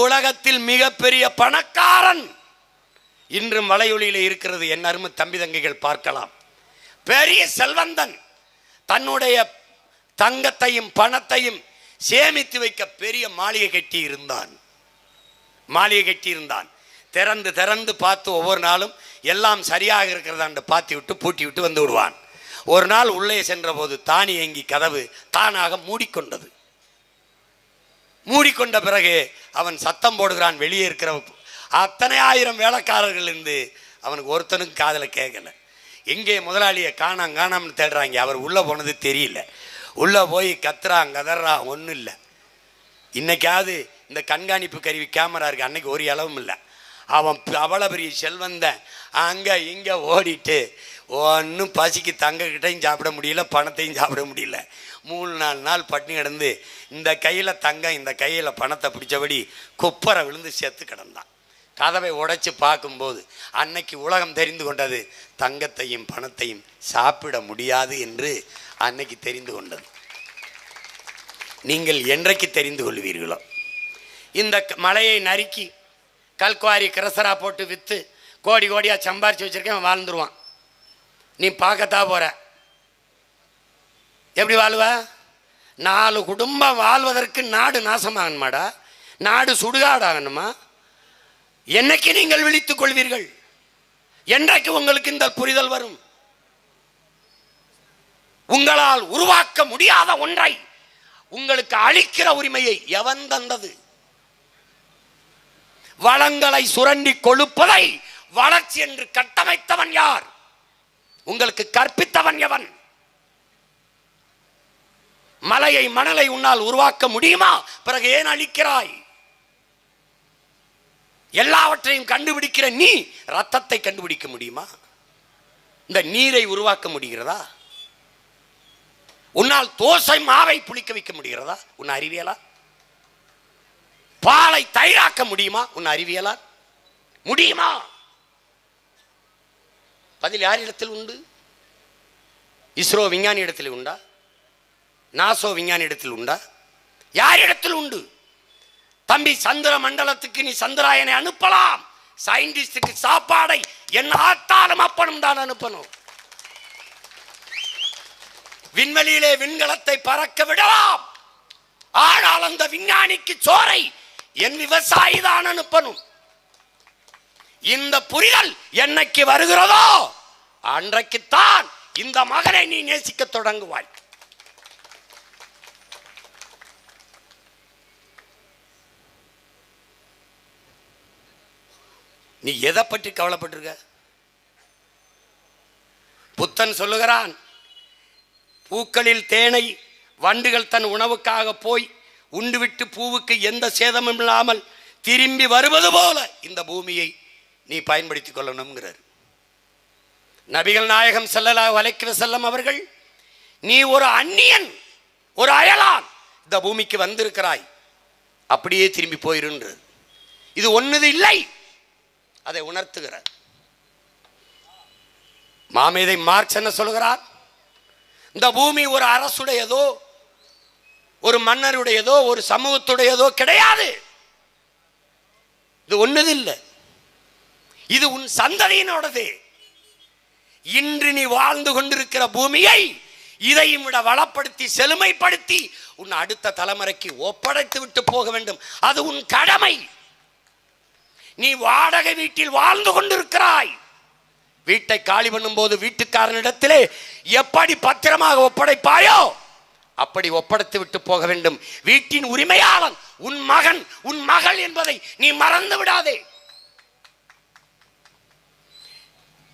உலகத்தில் மிகப்பெரிய பணக்காரன் இன்றும் வலையொலியில் இருக்கிறது. என் அருமை தம்பி தங்கைகள் பார்க்கலாம். பெரிய செல்வந்தன் தன்னுடைய தங்கத்தையும் பணத்தையும் சேமித்து வைக்க பெரிய மாளிகை கட்டி இருந்தான். திறந்து திறந்து பார்த்து ஒவ்வொரு நாளும் எல்லாம் சரியாக இருக்கிறதான்னு பார்த்து விட்டு பூட்டி விட்டு வந்து விடுவான். ஒரு நாள் உள்ளே சென்ற போது தானியங்கி கதவு தானாக மூடிக்கொண்டது. மூடிக்கொண்ட பிறகு அவன் சத்தம் போடுகிறான். வெளியே இருக்கிற அத்தனை ஆயிரம் வேலைக்காரர்கள் இருந்து அவனுக்கு ஒருத்தனுக்கு காதில் கேட்கல. எங்கே முதலாளியை காணாம்னு தேடுறாங்க. அவர் உள்ளே போனது தெரியல. உள்ளே போய் கத்துறான் கதறான், ஒன்றும் இல்லை. இன்னைக்காவது இந்த கண்காணிப்பு கருவி கேமரா இருக்கு, அன்னைக்கு ஒரு அளவும் இல்லை. அவன் அவ்வளோ பெரிய செல்வந்தன் அங்கே இங்கே ஓடிட்டு ஒன்றும் பசிக்கு தங்கக்கிட்டையும் சாப்பிட முடியல, பணத்தையும் சாப்பிட முடியல. 3-4 நாள் பட்டினி கிடந்து இந்த கையில் தங்கம் இந்த கையில் பணத்தை பிடிச்சபடி குப்பரை விழுந்து செத்து கிடந்தான். கதவை உடைச்சு பார்க்கும்போது அன்னைக்கு உலகம் தெரிந்து கொண்டது, தங்கத்தையும் பணத்தையும் சாப்பிட முடியாது என்று அன்னைக்கு தெரிந்து கொண்டது. நீங்கள் என்றைக்கு தெரிந்து கொள்வீர்களோ? இந்த மலையை நறுக்கி கல்குவாரி கிரசரா போட்டு விற்று கோடி கோடியாக சம்பாரிச்சு வச்சிருக்கேன், வாழ்ந்துருவான். நீ பார்க்கத்தா போற. எப்படி வாழ்வ? 4 குடும்பம் வாழ்வதற்கு நாடு நாசமாகணுமாடா? நாடு சுடுகாடாகணுமா? என்னைக்கு நீங்கள் விழித்துக் கொள்வீர்கள்? என்றைக்கு உங்களுக்கு இந்த புரிதல் வரும்? உங்களால் உருவாக்க முடியாத ஒன்றை உங்களுக்கு அளிக்கிற உரிமையை எவன் தந்தது? வளங்களை சுரண்டி கொழுப்பதை வளர்ச்சி என்று கட்டமைத்தவன் யார்? உங்களுக்கு கற்பித்தவன் எவன்? மலையை மணலை உன்னால் உருவாக்க முடியுமா? பிறகு ஏன் அழிக்கிறாய்? எல்லாவற்றையும் கண்டுபிடிக்கிற நீ ரத்தத்தை கண்டுபிடிக்க முடியுமா? இந்த நீரை உருவாக்க முடிகிறதா? உன்னால் தோசை மாவை புளிக்க வைக்க முடிகிறதா? உன் அறிவியலா? பாலை தயிராக்க முடியுமா? உன் அறிவியலா? முடியுமா? பதில் யாரிடத்தில் உண்டு? இஸ்ரோ விஞ்ஞானி இடத்தில் உண்டா? நாசோ விஞ்ஞானி இடத்தில் உண்டா? யாரிடத்தில் உண்டு? தம்பி, சந்திர மண்டலத்துக்கு நீ சந்திராயனை அனுப்பலாம். சயின்டிஸ்டுக்கு சாப்பாடை என்ன ஆத்தாலும் அப்பனும் தான் அனுப்பணும். விண்வெளியிலே விண்கலத்தை பறக்க விடலாம். ஆனால் அந்த விஞ்ஞானிக்கு சோறை என் விவசாயி தான் அனுப்பணும். இந்த புரிதல் என்னைக்கு வருகிறதோ அன்றைக்குத்தான் இந்த மகனை நீ நேசிக்க தொடங்குவாய். நீ எதை பற்றி கவலைப்பட்டிருக்க? புத்தன் சொல்லுகிறான், பூக்களில் தேனை வண்டுகள் தன் உணவுக்காக போய் உண்டுவிட்டு பூவுக்கு எந்த சேதமும் இல்லாமல் திரும்பி வருவது போல இந்த பூமியை நீ பயன்படுத்திக் கொள்ளணும்ங்கிறார். நபிகள் நாயகம் ஸல்லல்லாஹு அலைஹி வஸல்லம் அவர்கள், நீ ஒரு அந்நியன், ஒரு அயலான், இந்த பூமிக்கு வந்திருக்கிறாய், அப்படியே திரும்பி போயிருன்றது. இது ஒன்னது இல்லை, அதை உணர்த்துகிறார். மாமேதை மார்க்ஸ் என்ன சொல்கிறார்? இந்த பூமி ஒரு அரசுடையதோ ஒரு மன்னருடையதோ ஒரு சமூகத்துடையதோ கிடையாது. இது ஒன்னது இல்லை, இது உன் சந்ததியினோடது. இன்று நீ வாழ்ந்து கொண்டிருக்கிற பூமியை இதையும் விட வளப்படுத்தி செழுமைப்படுத்தி உன் அடுத்த தலைமுறைக்கு ஒப்படைத்து விட்டு போக வேண்டும். அது உன் கடமை. நீ வாடகை வீட்டில் வாழ்ந்து கொண்டிருக்கிறாய். வீட்டை காலி பண்ணும் போது வீட்டுக்காரனிடத்திலே எப்படி பத்திரமாக ஒப்படைப்பாயோ அப்படி ஒப்படைத்து விட்டு போக வேண்டும். வீட்டின் உரிமையாளன் உன் மகன் உன் மகள் என்பதை நீ மறந்து விடாதே.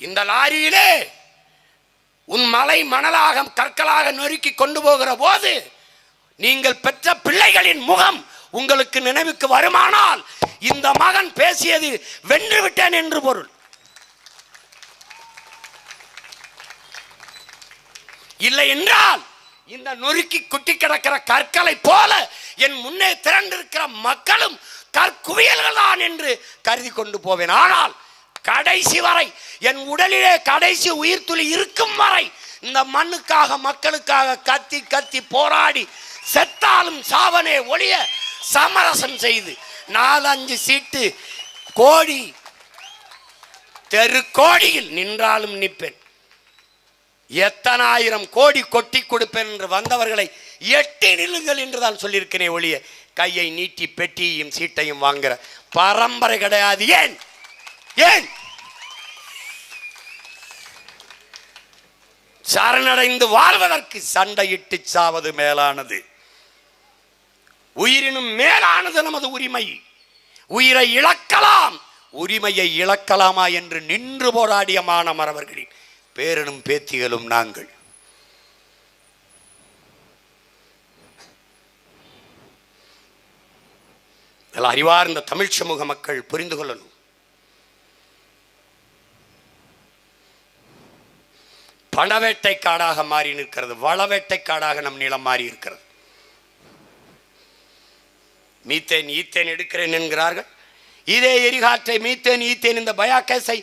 இந்த லாரியிலே உன் மலை மணலாக கற்களாக நொறுக்கி கொண்டு போகிற போது நீங்கள் பெற்ற பிள்ளைகளின் முகம் உங்களுக்கு நினைவுக்கு வருமானால் இந்த மகன் பேசியது வென்று விட்டேன் என்று பொருள். இல்லை என்றால் இந்த நொறுக்கி குட்டி கிடக்கிற கற்களை போல என் முன்னே திரண்டிருக்கிற மக்களும் கற்குவியல்கள் தான் என்று கருதி கொண்டு போவேன். ஆனால் கடைசி வரை என் உடலிலே கடைசி உயிர் துளி இருக்கும் வரை இந்த மண்ணுக்காக மக்களுக்காக கத்தி கத்தி போராடி செத்தாலும் சாவனே ஒழிய சமரசம் செய்து 4-5 சீட்டு கோடி தெரு கோடியில் நின்றாலும் நிற்பேன். எத்தனை ஆயிரம் கோடி கொட்டி கொடுப்பேன் என்று வந்தவர்களை எட்டி நில்லுங்கள் என்றுதான் சொல்லியிருக்கிறேன் ஒழிய கையை நீட்டி பெட்டியையும் சீட்டையும் வாங்குற பரம்பரை கிடையாது. ஏன் ஏன் சரணடைந்து வாழ்வதற்கு சண்டையிட்டு சாவது மேலானது. உயிரினும் மேலானது நமது உரிமை. உயிரை இழக்கலாம், உரிமையை இழக்கலாமா என்று நின்று போராடிய மாணவர்களின் பேரனும் பேத்திகளும் நாங்கள். அறிவார்ந்த தமிழ் சமூக மக்கள் புரிந்து கொள்ளணும். பணவேட்டை காடாக மாறி நிற்கிறது, வளவேட்டை காடாக நம் நிலம் மாறி இருக்கிறது. மீத்தேன் ஈத்தேன் எடுக்கிறேன் என்கிறார்கள். இதே எரிகாற்றை மீத்தேன் ஈத்தேன் இந்த பயாக்கேஸை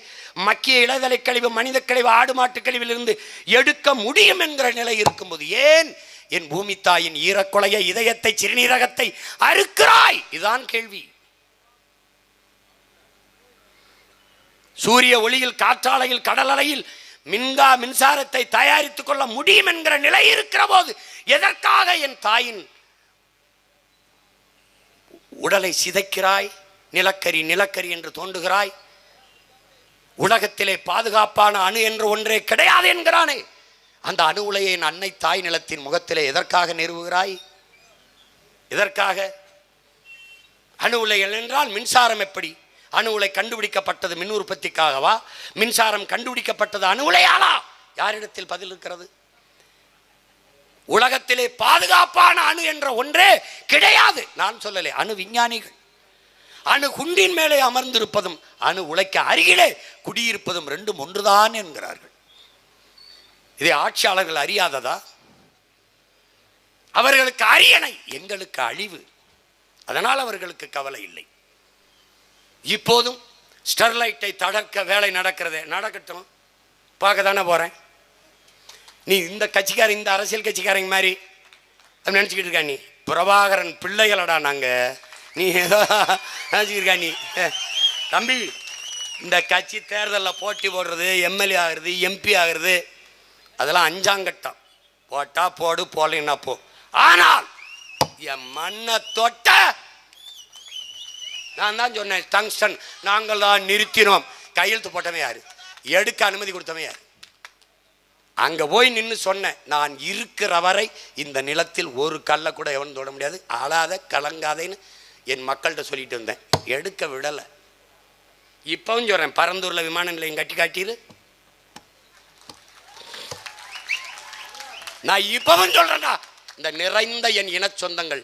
மக்கிய இளதலை கழிவு மனித கழிவு ஆடு மாட்டு கழிவிலிருந்து எடுக்க முடியும் என்கிற நிலை இருக்கும்போது ஏன் என் பூமி தாயின் ஈரக்குலைய இதயத்தை சிறுநீரகத்தை அறுக்கிறாய்? இதுதான் கேள்வி. சூரிய ஒளியில் காற்றாலையில் கடல் அலையில் மின்சாரத்தை தயாரித்துக் கொள்ள முடியும் என்கிற நிலை இருக்கிற போது எதற்காக என் தாயின் உடலை சிதைக்கிறாய்? நிலக்கரி என்று தோன்றுகிறாய். உலகத்திலே பாதுகாப்பான அணு என்று ஒன்றே கிடையாது என்கிறானே, அந்த அணு உலையை என் அன்னை தாய் நிலத்தின் முகத்திலே எதற்காக நிறுவுகிறாய்? எதற்காக? அணு உலைகள் என்றால் மின்சாரம் எப்படி? அணு உலை கண்டுபிடிக்கப்பட்டது மின் உற்பத்திக்காகவா? மின்சாரம் கண்டுபிடிக்கப்பட்டது அணு உலையாலா? யாரிடத்தில் பதில் இருக்கிறது? உலகத்திலே பாதுகாப்பான அணு என்ற ஒன்றே கிடையாது. நான் சொல்லலை, அணு விஞ்ஞானிகள் அணு குண்டின் மேலே அமர்ந்திருப்பதும் அணு உலைக்கு அருகிலே குடியிருப்பதும் ரெண்டும் ஒன்றுதான் என்கிறார்கள். இதை ஆட்சியாளர்கள் அறியாததா? அவர்களுக்கு அரியணை, எங்களுக்கு அழிவு. அதனால் அவர்களுக்கு கவலை இல்லை. இப்போதும் ஸ்டெர்லைட்டை தடுக்க வேலை நடக்கிறதே, நடக்கட்டும், பார்க்க தானே போறேன். நீ இந்த கட்சிக்காரன் இந்த அரசியல் கட்சிக்காரங்க மாதிரி நினச்சிக்கிட்டு இருக்கா? நீ பிரபாகரன் பிள்ளைகளடா நாங்க. நீ ஏதோ நினச்சிக்கிருக்கா? நீ தம்பி, இந்த கட்சி தேர்தலில் போட்டி போடுறது, எம்எல்ஏ ஆகுறது, எம்பி ஆகுறது, அதெல்லாம் 5ஆம் கட்டம். போட்டா போடு, போடலைன்னா போ. ஆனால் என் மண்ணை தொட்ட நான் தான் சொன்னேன், டங்ஸ்டன் நாங்கள் தான் நிறுத்தினோம். கையெழுத்து போட்டவன் யாரு? எடுக்க அனுமதி கொடுத்தவன் யாரு? அங்க போய் நின்று சொன்னேன், நான் இருக்கிற வரை இந்த நிலத்தில் ஒரு கல்லை கூட எவன் தொட முடியாது, அழாத கலங்காதேன்னு என் மக்கள்கிட்ட சொல்லிட்டு இருந்தேன். எடுக்க விடலை. இப்பவும் சொல்றேன், பரந்தூர்ல விமான நிலையம் கட்டி காட்டிரு. நான் இப்பவும் சொல்றேன்டா, இந்த நிறைந்த என் இன சொந்தங்கள்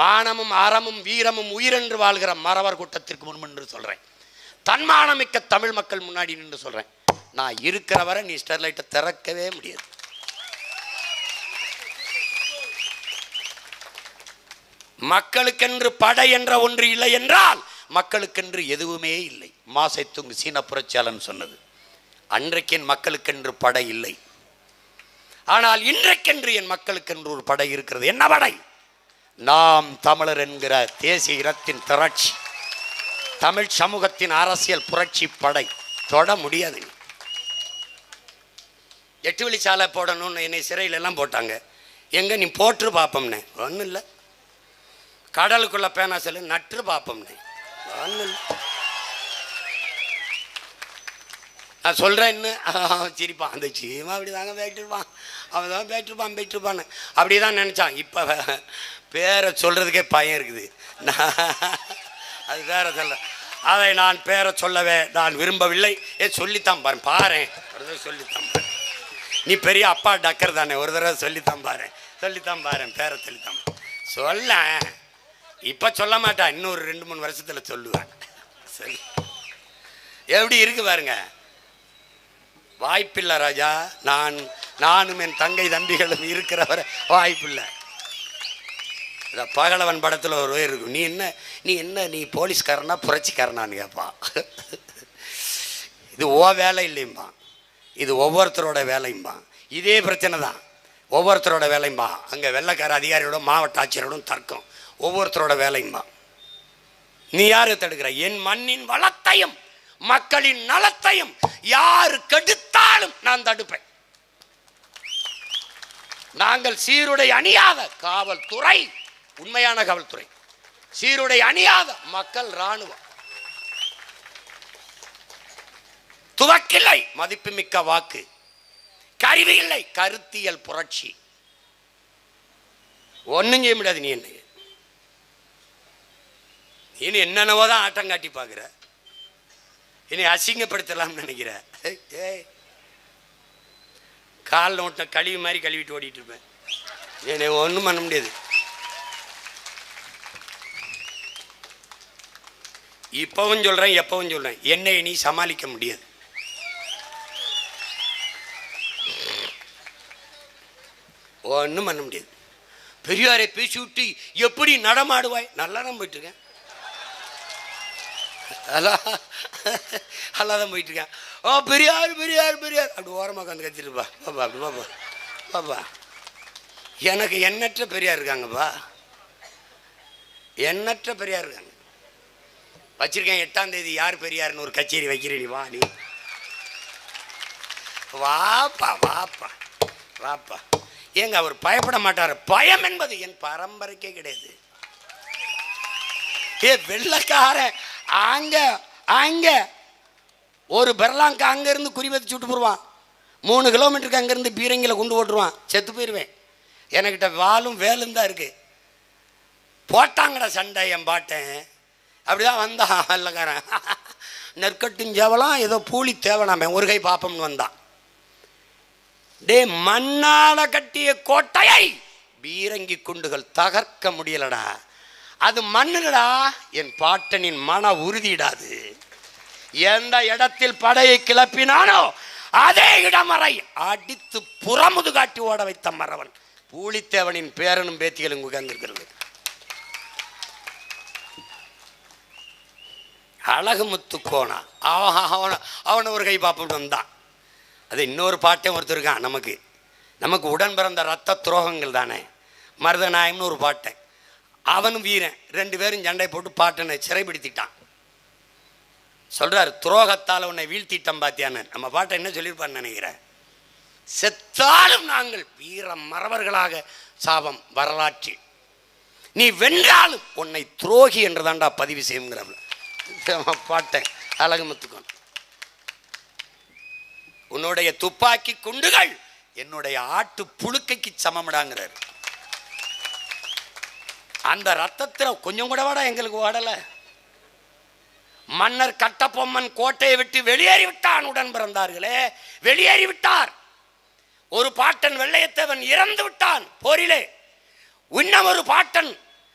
மானமும் அறமும் வீரமும் உயிரென்று வாழ்கிற மறவர் கூட்டத்திற்கு முன்பு சொல்றேன். தன்மானமிக்க தமிழ் மக்கள் முன்னாடி நின்று சொல்றேன், நான் இருக்கிற வரை நீ ஸ்டெர்லைட்டை திறக்கவே முடியாது. மக்களுக்கென்று படை என்ற ஒன்று இல்லை என்றால் மக்களுக்கென்று எதுவுமே இல்லை. மாசைத்துங்கு சீன புரட்சியாளன் சொன்னது. அன்றைக்கு என் மக்களுக்கென்று படை இல்லை, ஆனால் இன்றைக்கென்று என் மக்களுக்கென்று ஒரு படை இருக்கிறது. என்ன படை? நாம் தமிழர் என்கிற தேசிய இனத்தின் திரட்சி, தமிழ் சமூகத்தின் அரசியல் புரட்சி படை. தொட முடியாது. 8 வழிச்சாலை போடணும்னு என்னை சிறையில எல்லாம் போட்டாங்க. எங்க நீ போட்டு பார்ப்போம்னே, ஒன்றும் இல்லை. கடலுக்குள்ள பேனா செல்லு நட்டு பார்ப்போம்னே, ஒன்றும் இல்லை. நான் சொல்கிறேன் இன்னும் சிரிப்பான். அந்த சீமா அப்படி தாங்க போயிட்டுருப்பான், அவன் தான் போயிட்டுருப்பான்னு அப்படி தான் நினச்சான். இப்போ பேரை சொல்கிறதுக்கே பயம் இருக்குது. அது பேரை சொல்ல, அதை நான் பேரை சொல்லவே நான் விரும்பவில்லை. சொல்லித்தான் பாரு, ஒரு தடவை சொல்லித்தான் பாரு. நீ பெரிய அப்பா டக்கர் தானே, ஒரு தடவை சொல்லித்தான் பாரு பேரை சொல்லித்தான் சொல்ல. இப்போ சொல்ல மாட்டான், இன்னொரு 2-3 வருஷத்தில் சொல்லுவேன். சரி, எப்படி இருக்கு பாருங்க. வாய்ப்பில்லை ராஜா, நானும் என் தங்கை தம்பிகளும் இருக்கிறவரை வாய்ப்பில்லை. பகலவன் படத்தில் ஒரு இருக்கும், நீ போலீஸ்காரனா புரட்சிக்காரனான்னு கேட்பான். இது வேலை இல்லையும்பா, இது ஒவ்வொருத்தரோட வேலையும்பான். இதே பிரச்சனை தான், ஒவ்வொருத்தரோட வேலையும்பா. அங்கே வெள்ளைக்கார அதிகாரியோட மாவட்ட ஆட்சியரோடும் தர்க்கம், ஒவ்வொருத்தரோட வேலையும்பா. நீ யாரு தடுக்கிற? என் மண்ணின் வளத்தையும் மக்களின் நலத்தையும் யாரு கெடுத்தாலும் நான் தடுப்பேன். நாங்கள் சீருடை அணியாத காவல்துறை, உண்மையான காவல்துறை, சீருடை அணியாத மக்கள் இராணுவம். துவக்கில்லை மதிப்புமிக்க வாக்கு, கருவி இல்லை கருத்தியல் புரட்சி. ஒன்னும் செய்ய முடியாது. நீ என்னென்னவோதான் ஆட்டம் காட்டி பார்க்குற, இனி அசிங்கப்படுத்தலாம்னு நினைக்கிற. காலில் ஓட்ட கழுவி மாதிரி கழுவிட்டு ஓடிட்டு இருப்பேன். என்னை ஒன்றும் பண்ண முடியாது. இப்பவும் சொல்றேன், எப்பவும் சொல்றேன், என்னை நீ சமாளிக்க முடியாது. ஒன்றும் பண்ண முடியாது. பெரியாரை பேசி விட்டு எப்படி நடமாடுவாய்? நல்லா தான் போயிட்டு இருக்கேன், நல்லா தான் போயிட்டு இருக்கேன். ஓ பெரியார் பெரியார் பெரியார் அப்படி ஓரமாக உட்காந்து கத்திருப்பா. பாப்பா அப்படி பாப்பா பாப்பா, எனக்கு எண்ணற்ற பெரியார் இருக்காங்கப்பா, எண்ணற்ற பெரியார் இருக்காங்க. வச்சிருக்கேன் 8ஆம் தேதி யார் பெரியார்னு ஒரு கச்சேரி வைக்கிறேன். நீ வா, நீ வாப்பா வாப்பா வாப்பா. ஏங்க அவர் பயப்பட மாட்டார்? பயம் என்பது என் பரம்பரைக்கே கிடையாது. வெள்ளக்காரன் அங்க அங்க ஒரு பெர்லாங்க அங்கிருந்து குறி வச்சு விட்டு போடுவான். 3 கிலோமீட்டருக்கு அங்கிருந்து பீரங்கில கொண்டு போட்டுருவான், செத்து போயிடுவேன். என்கிட்ட வாலும் வேலும் தான் இருக்கு. போட்டாங்கடா சண்டை என் பாட்டேன். அப்படிதான் வந்தான் வெள்ளக்காரன். நெற்கட்டும் ஜவலாம் ஏதோ பூலி தேவனாமே ஒரு கை பாப்பம்னு வந்தான். டே, மண்ணால கட்டிய கோட்டையை பீரங்கி குண்டுகள் தகர்க்க முடியலடா. அது மண்ணுடா, என் பாட்டனின் மன உறுதியிடாது. எந்த இடத்தில் படையை கிளப்பினானோ அதே இடமறை அடித்து புறமுது காட்டி ஓட வைத்த மறவன் பூலித்தேவனின் பேரனும் பேத்திகளும் உகந்திருக்கிறது. அழகுமுத்து கோணா அவனை ஒரு கை பாப்பம் வந்தான். அது இன்னொரு பாட்டையும் ஒருத்தருக்கான். நமக்கு உடன் பிறந்த ரத்த துரோகங்கள் தானே. மருதநாயம்னு ஒரு பாட்டை, அவனும் வீரன், 2 பேரும் சண்டை போட்டு பாட்டனை சிறைப்பிடித்திட்டான். சொல்றாரு, துரோகத்தால் உன்னை வீழ்த்திட்டம் பாத்தியான்னு. நம்ம பாட்டை என்ன சொல்லியிருப்பான்னு நினைக்கிறேன், செத்தாலும் நாங்கள் வீர மறவர்களாக சாபம் வரலாற்றில், நீ வென்றாலும் உன்னை துரோகி என்றுதான்டா பதிவு செய்யுங்கிறவங்க பாட்டை. அழகுமுத்துக்கோன், உன்னுடைய துப்பாக்கி குண்டுகள் என்னுடைய ஆட்டு புழுக்கைக்கு சமமிடாங்கிறார். அந்த ரத்தத்தில் கொஞ்சம் கூட வாடா எங்களுக்கு ஓடல. மன்னர் கட்டபொம்மன் கோட்டையை விட்டு வெளியேறிவிட்டான். உடன் பிறந்தார்களே வெளியேறிவிட்டார். ஒரு பாட்டன் வெள்ளையத்தேவன் இறந்து விட்டான் போரிலே. இன்னும் ஒரு பாட்டன்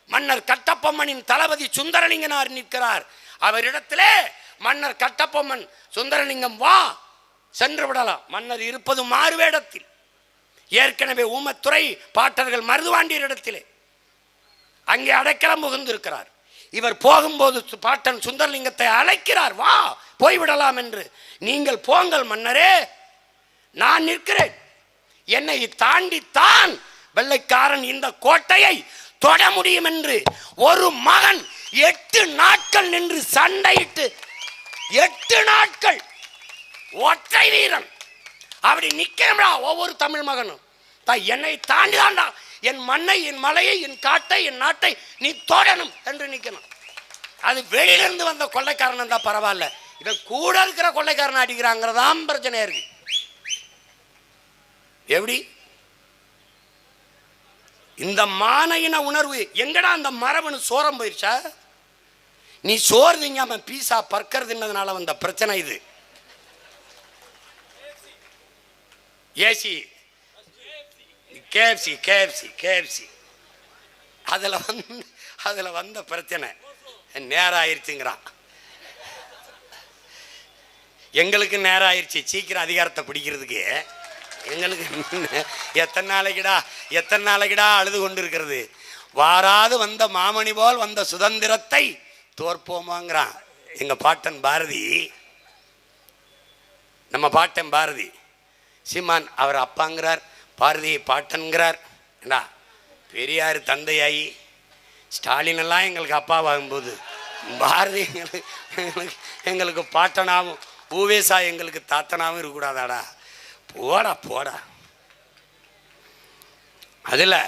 மன்னர் கட்டபொம்மனின் தளபதி சுந்தரலிங்கனார் நிற்கிறார். அவரிடத்திலே மன்னர் கட்டபொம்மன், சுந்தரலிங்கம் வா, சென்று விடலாம். மன்னர் இருப்பது மாறுவேடத்தில். ஏற்கனவே ஊமத்துறை பாட்டர்கள் மருதுவாண்டியரிடத்திலே அங்கே அடைக்கலம் புகுந்திருக்கிறார். இவர் போகும்போது பாட்டன் சுந்தரலிங்கத்தை அழைக்கிறார், வா போய்விடலாம் என்று. நீங்கள் போங்கள் மன்னரே, நான் நிற்கிறேன். என்னை தாண்டித்தான் வெள்ளைக்காரன் இந்த கோட்டையை தொட முடியும் என்று ஒரு மகன் 8 நாட்கள் நின்று சண்டையிட்டு, 8 நாட்கள் ஒற்றை வீரன் அப்படி நிற்கிறா ஒவ்வொரு தமிழ் மகனும். என்னை தாண்டி தாண்டா என் மண்ணை, என் மலையை, என் காட்டை, என் நாட்டை நீ தோடணும் என்று நிற்கணும். அது வெளியிலிருந்து வந்த கொள்ளைக்காரன் இருந்தால் பரவாயில்ல, இவன் கூட இருக்கிற கொள்ளைக்காரன் அடிக்கிறாங்கிறதான் பிரச்சனை இருக்கு. எப்படி இந்த மானையின உணர்வு எங்கடா அந்த மரபணு சோரம் போயிருச்சா? நீ சோறு திங்காம பீஸா பர்க்கர் தின்னதுனால வந்த பிரச்சனை இது. ஏசி கேஎஃப்சி கேஎஃப்சி கேஎஃப்சி அதில் வந்த பிரச்சனை நேரம் ஆயிடுச்சுங்கிறான். எங்களுக்கு நேரம் ஆயிடுச்சு சீக்கிரம் அதிகாரத்தை பிடிக்கிறதுக்கு. எங்களுக்கு எத்தனை நாளைக்குடா அழுது கொண்டு இருக்கிறது. வாராது வந்த மாமணி போல் வந்த சுதந்திரத்தை தோற்போமாங்கிறான் எங்க பாட்டன் பாரதி. நம்ம பாட்டன் பாரதி சீமான் அவர் அப்பாங்கிறார், பாரதி பாட்டன்கிறார். ஏண்டா பெரியார் தந்தையாகி ஸ்டாலின் எல்லாம் எங்களுக்கு அப்பாவாகும்போது பாரதி எங்களுக்கு பாட்டனாகவும் ஊவேசா எங்களுக்கு தாத்தனாகவும் இருக்கக்கூடாதாடா? போடா போடா. அதில்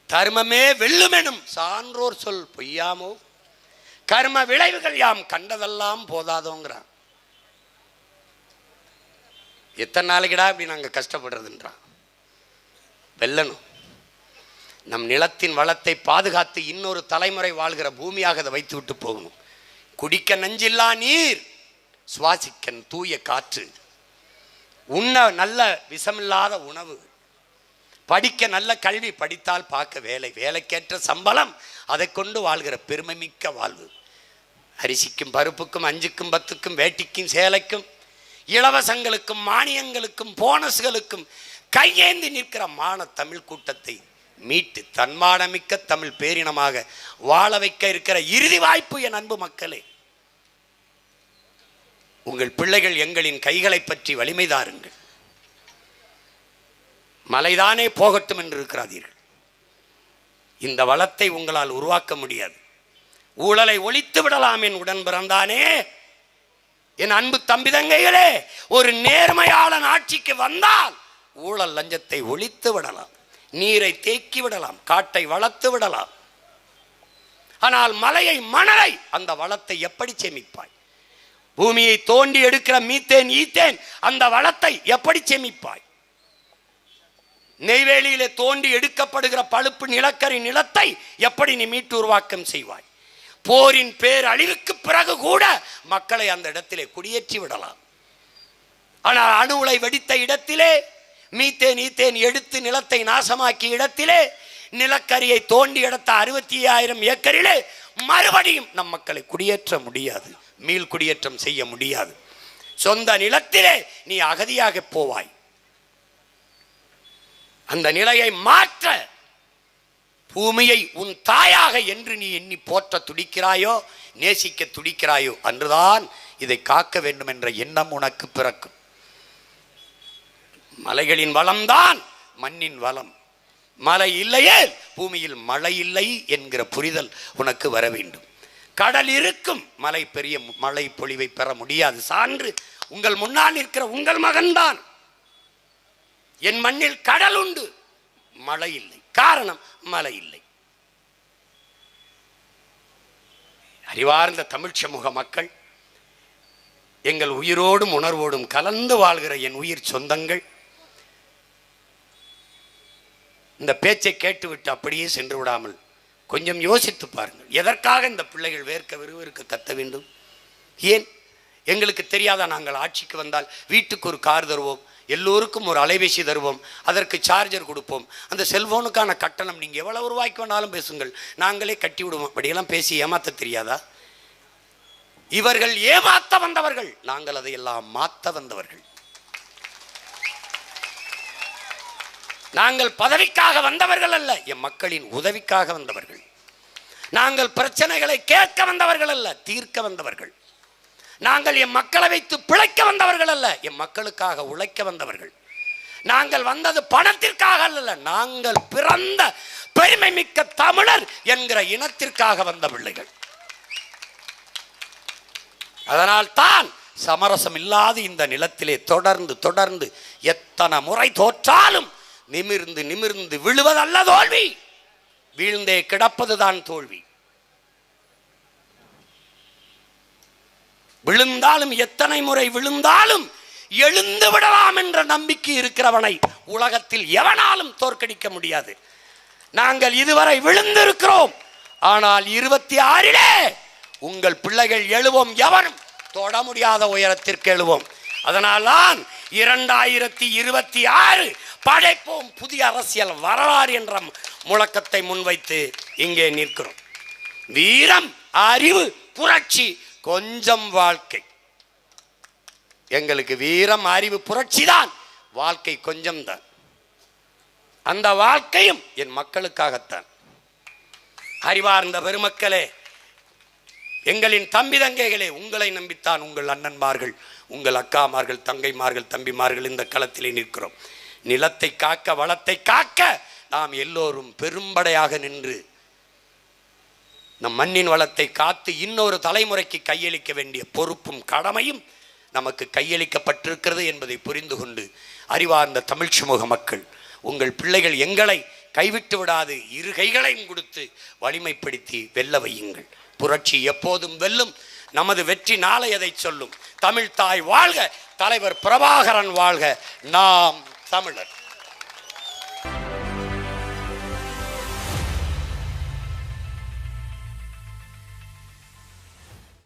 தர்மமே வெல்லுமெனும் சான்றோர் சொல் பொய்யாமோ, கர்ம விளைவுகள் யாம் கண்டதெல்லாம் போதாதோங்கிறான். எத்தனை நாளைக்குடா இப்படி நாங்கள் கஷ்டப்படுறதுன்றான். வெல்லணும். நம் நிலத்தின் வளத்தை பாதுகாத்து இன்னொரு தலைமுறை வாழ்கிற பூமியாக அதை வைத்து விட்டு போகணும். குடிக்க நஞ்சில்லா நீர், சுவாசிக்க தூய காற்று, உண்ண நல்ல விஷமில்லாத உணவு, படிக்க நல்ல கல்வி, படித்தால் பார்க்க வேலை, வேலைக்கேற்ற சம்பளம், அதை கொண்டு வாழ்கிற பெருமை மிக்க வாழ்வு. அரிசிக்கும் பருப்புக்கும் 5க்கும் 10க்கும் வேட்டிக்கும் சேலைக்கும் இலவசங்களுக்கும் மானியங்களுக்கும் போனஸ்களுக்கும் கையேந்தி நிற்கிற மான தமிழ் கூட்டத்தை மீட்டு தன்மானமிக்க தமிழ் பேரினமாக வாழ வைக்க இருக்கிற இறுதி வாய்ப்பு என் அன்பு மக்களே. உங்கள் பிள்ளைகள் எங்களின் கைகளை பற்றி வலிமை தாருங்கள். மலைதானே போகட்டும் என்று இருக்கிறார்கள். இந்த வளத்தை உங்களால் உருவாக்க முடியாது. ஊழலை ஒழித்து விடலாம் என் உடன் பிறந்தானே. என் அன்பு தம்பிதங்கைகளே, ஒரு நேர்மையாளன் ஆட்சிக்கு வந்தால் ஊழல் லஞ்சத்தை ஒழித்து விடலாம், நீரை தேக்கி விடலாம், காட்டை வளர்த்து விடலாம். ஆனால் மலையை, மணலை, அந்த வளத்தை எப்படி சேமிப்பாய்? பூமியை தோண்டி எடுக்கிற மீத்தேன், ஈத்தேன், அந்த வளத்தை எப்படி சேமிப்பாய்? நெய்வேலியிலே தோண்டி எடுக்கப்படுகிற பழுப்பு நிலக்கரி நிலத்தை எப்படி நீ மீட்டு உருவாக்கம் செய்வாய்? போரின் பேர் அழிவுக்கு பிறகு கூட மக்களை அந்த இடத்திலே குடியேற்றி விடலாம். ஆனால் அணு உலை வெடித்த இடத்திலே, மீத்தேன் ஈத்தேன் எடுத்து நிலத்தை நாசமாக்கிய இடத்திலே, நிலக்கரியை தோண்டி எடுத்த 65,000 ஏக்கரிலே மறுபடியும் நம் மக்களை குடியேற்ற முடியாது, மீள் குடியேற்றம் செய்ய முடியாது. சொந்த நிலத்திலே நீ அகதியாக போவாய். அந்த நிலையை மாற்ற பூமியை உன் தாயாக என்று நீ எண்ணி போற்ற துடிக்கிறாயோ, நேசிக்க துடிக்கிறாயோ, அன்றுதான் இதை காக்க வேண்டும் என்ற எண்ணம் உனக்கு பிறக்கும். மலைகளின் வளம்தான் மண்ணின் வளம். மழை இல்லையே பூமியில் மழை இல்லை என்கிற புரிதல் உனக்கு வர வேண்டும். கடல் இருக்கும், மழை பெரிய மழை பொழிவை பெற முடியாது. சான்று உங்கள் முன்னால் இருக்கிற உங்கள் மகன்தான். என் மண்ணில் கடல் உண்டு, மழை இல்லை. காரணம் மழை இல்லை. அறிவார்ந்த தமிழ் சமூக மக்கள், எங்கள் உயிரோடும் உணர்வோடும் கலந்து வாழ்கிற என் உயிர் சொந்தங்கள், இந்த பேச்சை கேட்டுவிட்டு அப்படியே சென்று விடாமல் கொஞ்சம் யோசித்து பாருங்கள். எதற்காக இந்த பிள்ளைகள் வேர்க்க விறுவிறுக்க கத்த வேண்டும்? ஏன் எங்களுக்கு தெரியாதா? நாங்கள் ஆட்சிக்கு வந்தால் வீட்டுக்கு ஒரு கார் தருவோம், எல்லோருக்கும் ஒரு அலைபேசி தருவோம், அதற்கு சார்ஜர் கொடுப்போம், அந்த செல்போனுக்கான கட்டணம் நீங்கள் எவ்வளவு ரூபாய்க்கு வேணாலும் பேசுங்கள், நாங்களே கட்டி விடுவோம். அப்படியெல்லாம் பேசி ஏமாற்ற தெரியாதா? இவர்கள் ஏமாற்ற வந்தவர்கள், நாங்கள் அதையெல்லாம் மாற்ற வந்தவர்கள். நாங்கள் பதவிக்காக வந்தவர்கள் அல்ல, என் மக்களின் உதவிக்காக வந்தவர்கள். நாங்கள் பிரச்சனைகளை கேட்க வந்தவர்கள் அல்ல, தீர்க்க வந்தவர்கள். நாங்கள் என் மக்களை வைத்து பிழைக்க வந்தவர்கள் அல்ல, என் மக்களுக்காக உழைக்க வந்தவர்கள். நாங்கள் வந்தது பணத்திற்காக அல்ல, நாங்கள் பிறந்த பெருமை மிக்க தமிழர் என்கிற இனத்திற்காக வந்த பிள்ளைகள். அதனால் தான் சமரசம் இல்லாத இந்த நிலத்திலே தொடர்ந்து தொடர்ந்து எத்தனை முறை தோற்றாலும் நிமிர்ந்து நிமிர்ந்து விழுவதல்ல தோல்வி, வீழ்ந்தே கிடப்பதுதான் தோல்வி. விழுந்தாலும் எத்தனை முறை விழுந்தாலும் எழுந்து விடலாம் என்ற நம்பிக்கை இருக்கிறவனை உலகத்தில் எவனாலும் தோற்கடிக்க முடியாது. நாங்கள் இதுவரை விழுந்திருக்கிறோம், ஆனால் 26 உங்கள் பிள்ளைகள் எழுவோம், எவனும் தொட முடியாத உயரத்திற்கு எழுவோம். அதனால்தான் 2026 படைப்போம் புதிய அரசியல் வரலாறு என்ற முழக்கத்தை முன்வைத்து இங்கே நிற்கிறோம். வீரம், அறிவு, புரட்சி, கொஞ்சம் வாழ்க்கை. எங்களுக்கு வீரம், அறிவு, புரட்சி தான், வாழ்க்கை கொஞ்சம் தான். அந்த வாழ்க்கையும் என் மக்களுக்காகத்தான். அறிவார்ந்த பெருமக்களே, எங்களின் தம்பி தங்கைகளே, உங்களை நம்பித்தான் உங்கள் அண்ணன்மார்கள், உங்கள் அக்காமார்கள், தங்கைமார்கள், தம்பிமார்கள் இந்த களத்திலே நிற்கிறோம். நிலத்தை காக்க, வளத்தை காக்க நாம் எல்லோரும் பெரும்படையாக நின்று நம் மண்ணின் வளத்தை காத்து இன்னொரு தலைமுறைக்கு கையளிக்க வேண்டிய பொறுப்பும் கடமையும் நமக்கு கையளிக்கப்பட்டிருக்கிறது என்பதை புரிந்து கொண்டு, அறிவார்ந்த தமிழ் சமூக மக்கள், உங்கள் பிள்ளைகள் எங்களை கைவிட்டு விடாது, இரு கைகளையும் கொடுத்து வலிமைப்படுத்தி வெல்ல வையுங்கள். புரட்சி எப்போதும் வெல்லும். நமது வெற்றி நாளை எதை சொல்லும்? தமிழ் தாய் வாழ்க, தலைவர் பிரபாகரன் வாழ்க, நாம் தமிழர்.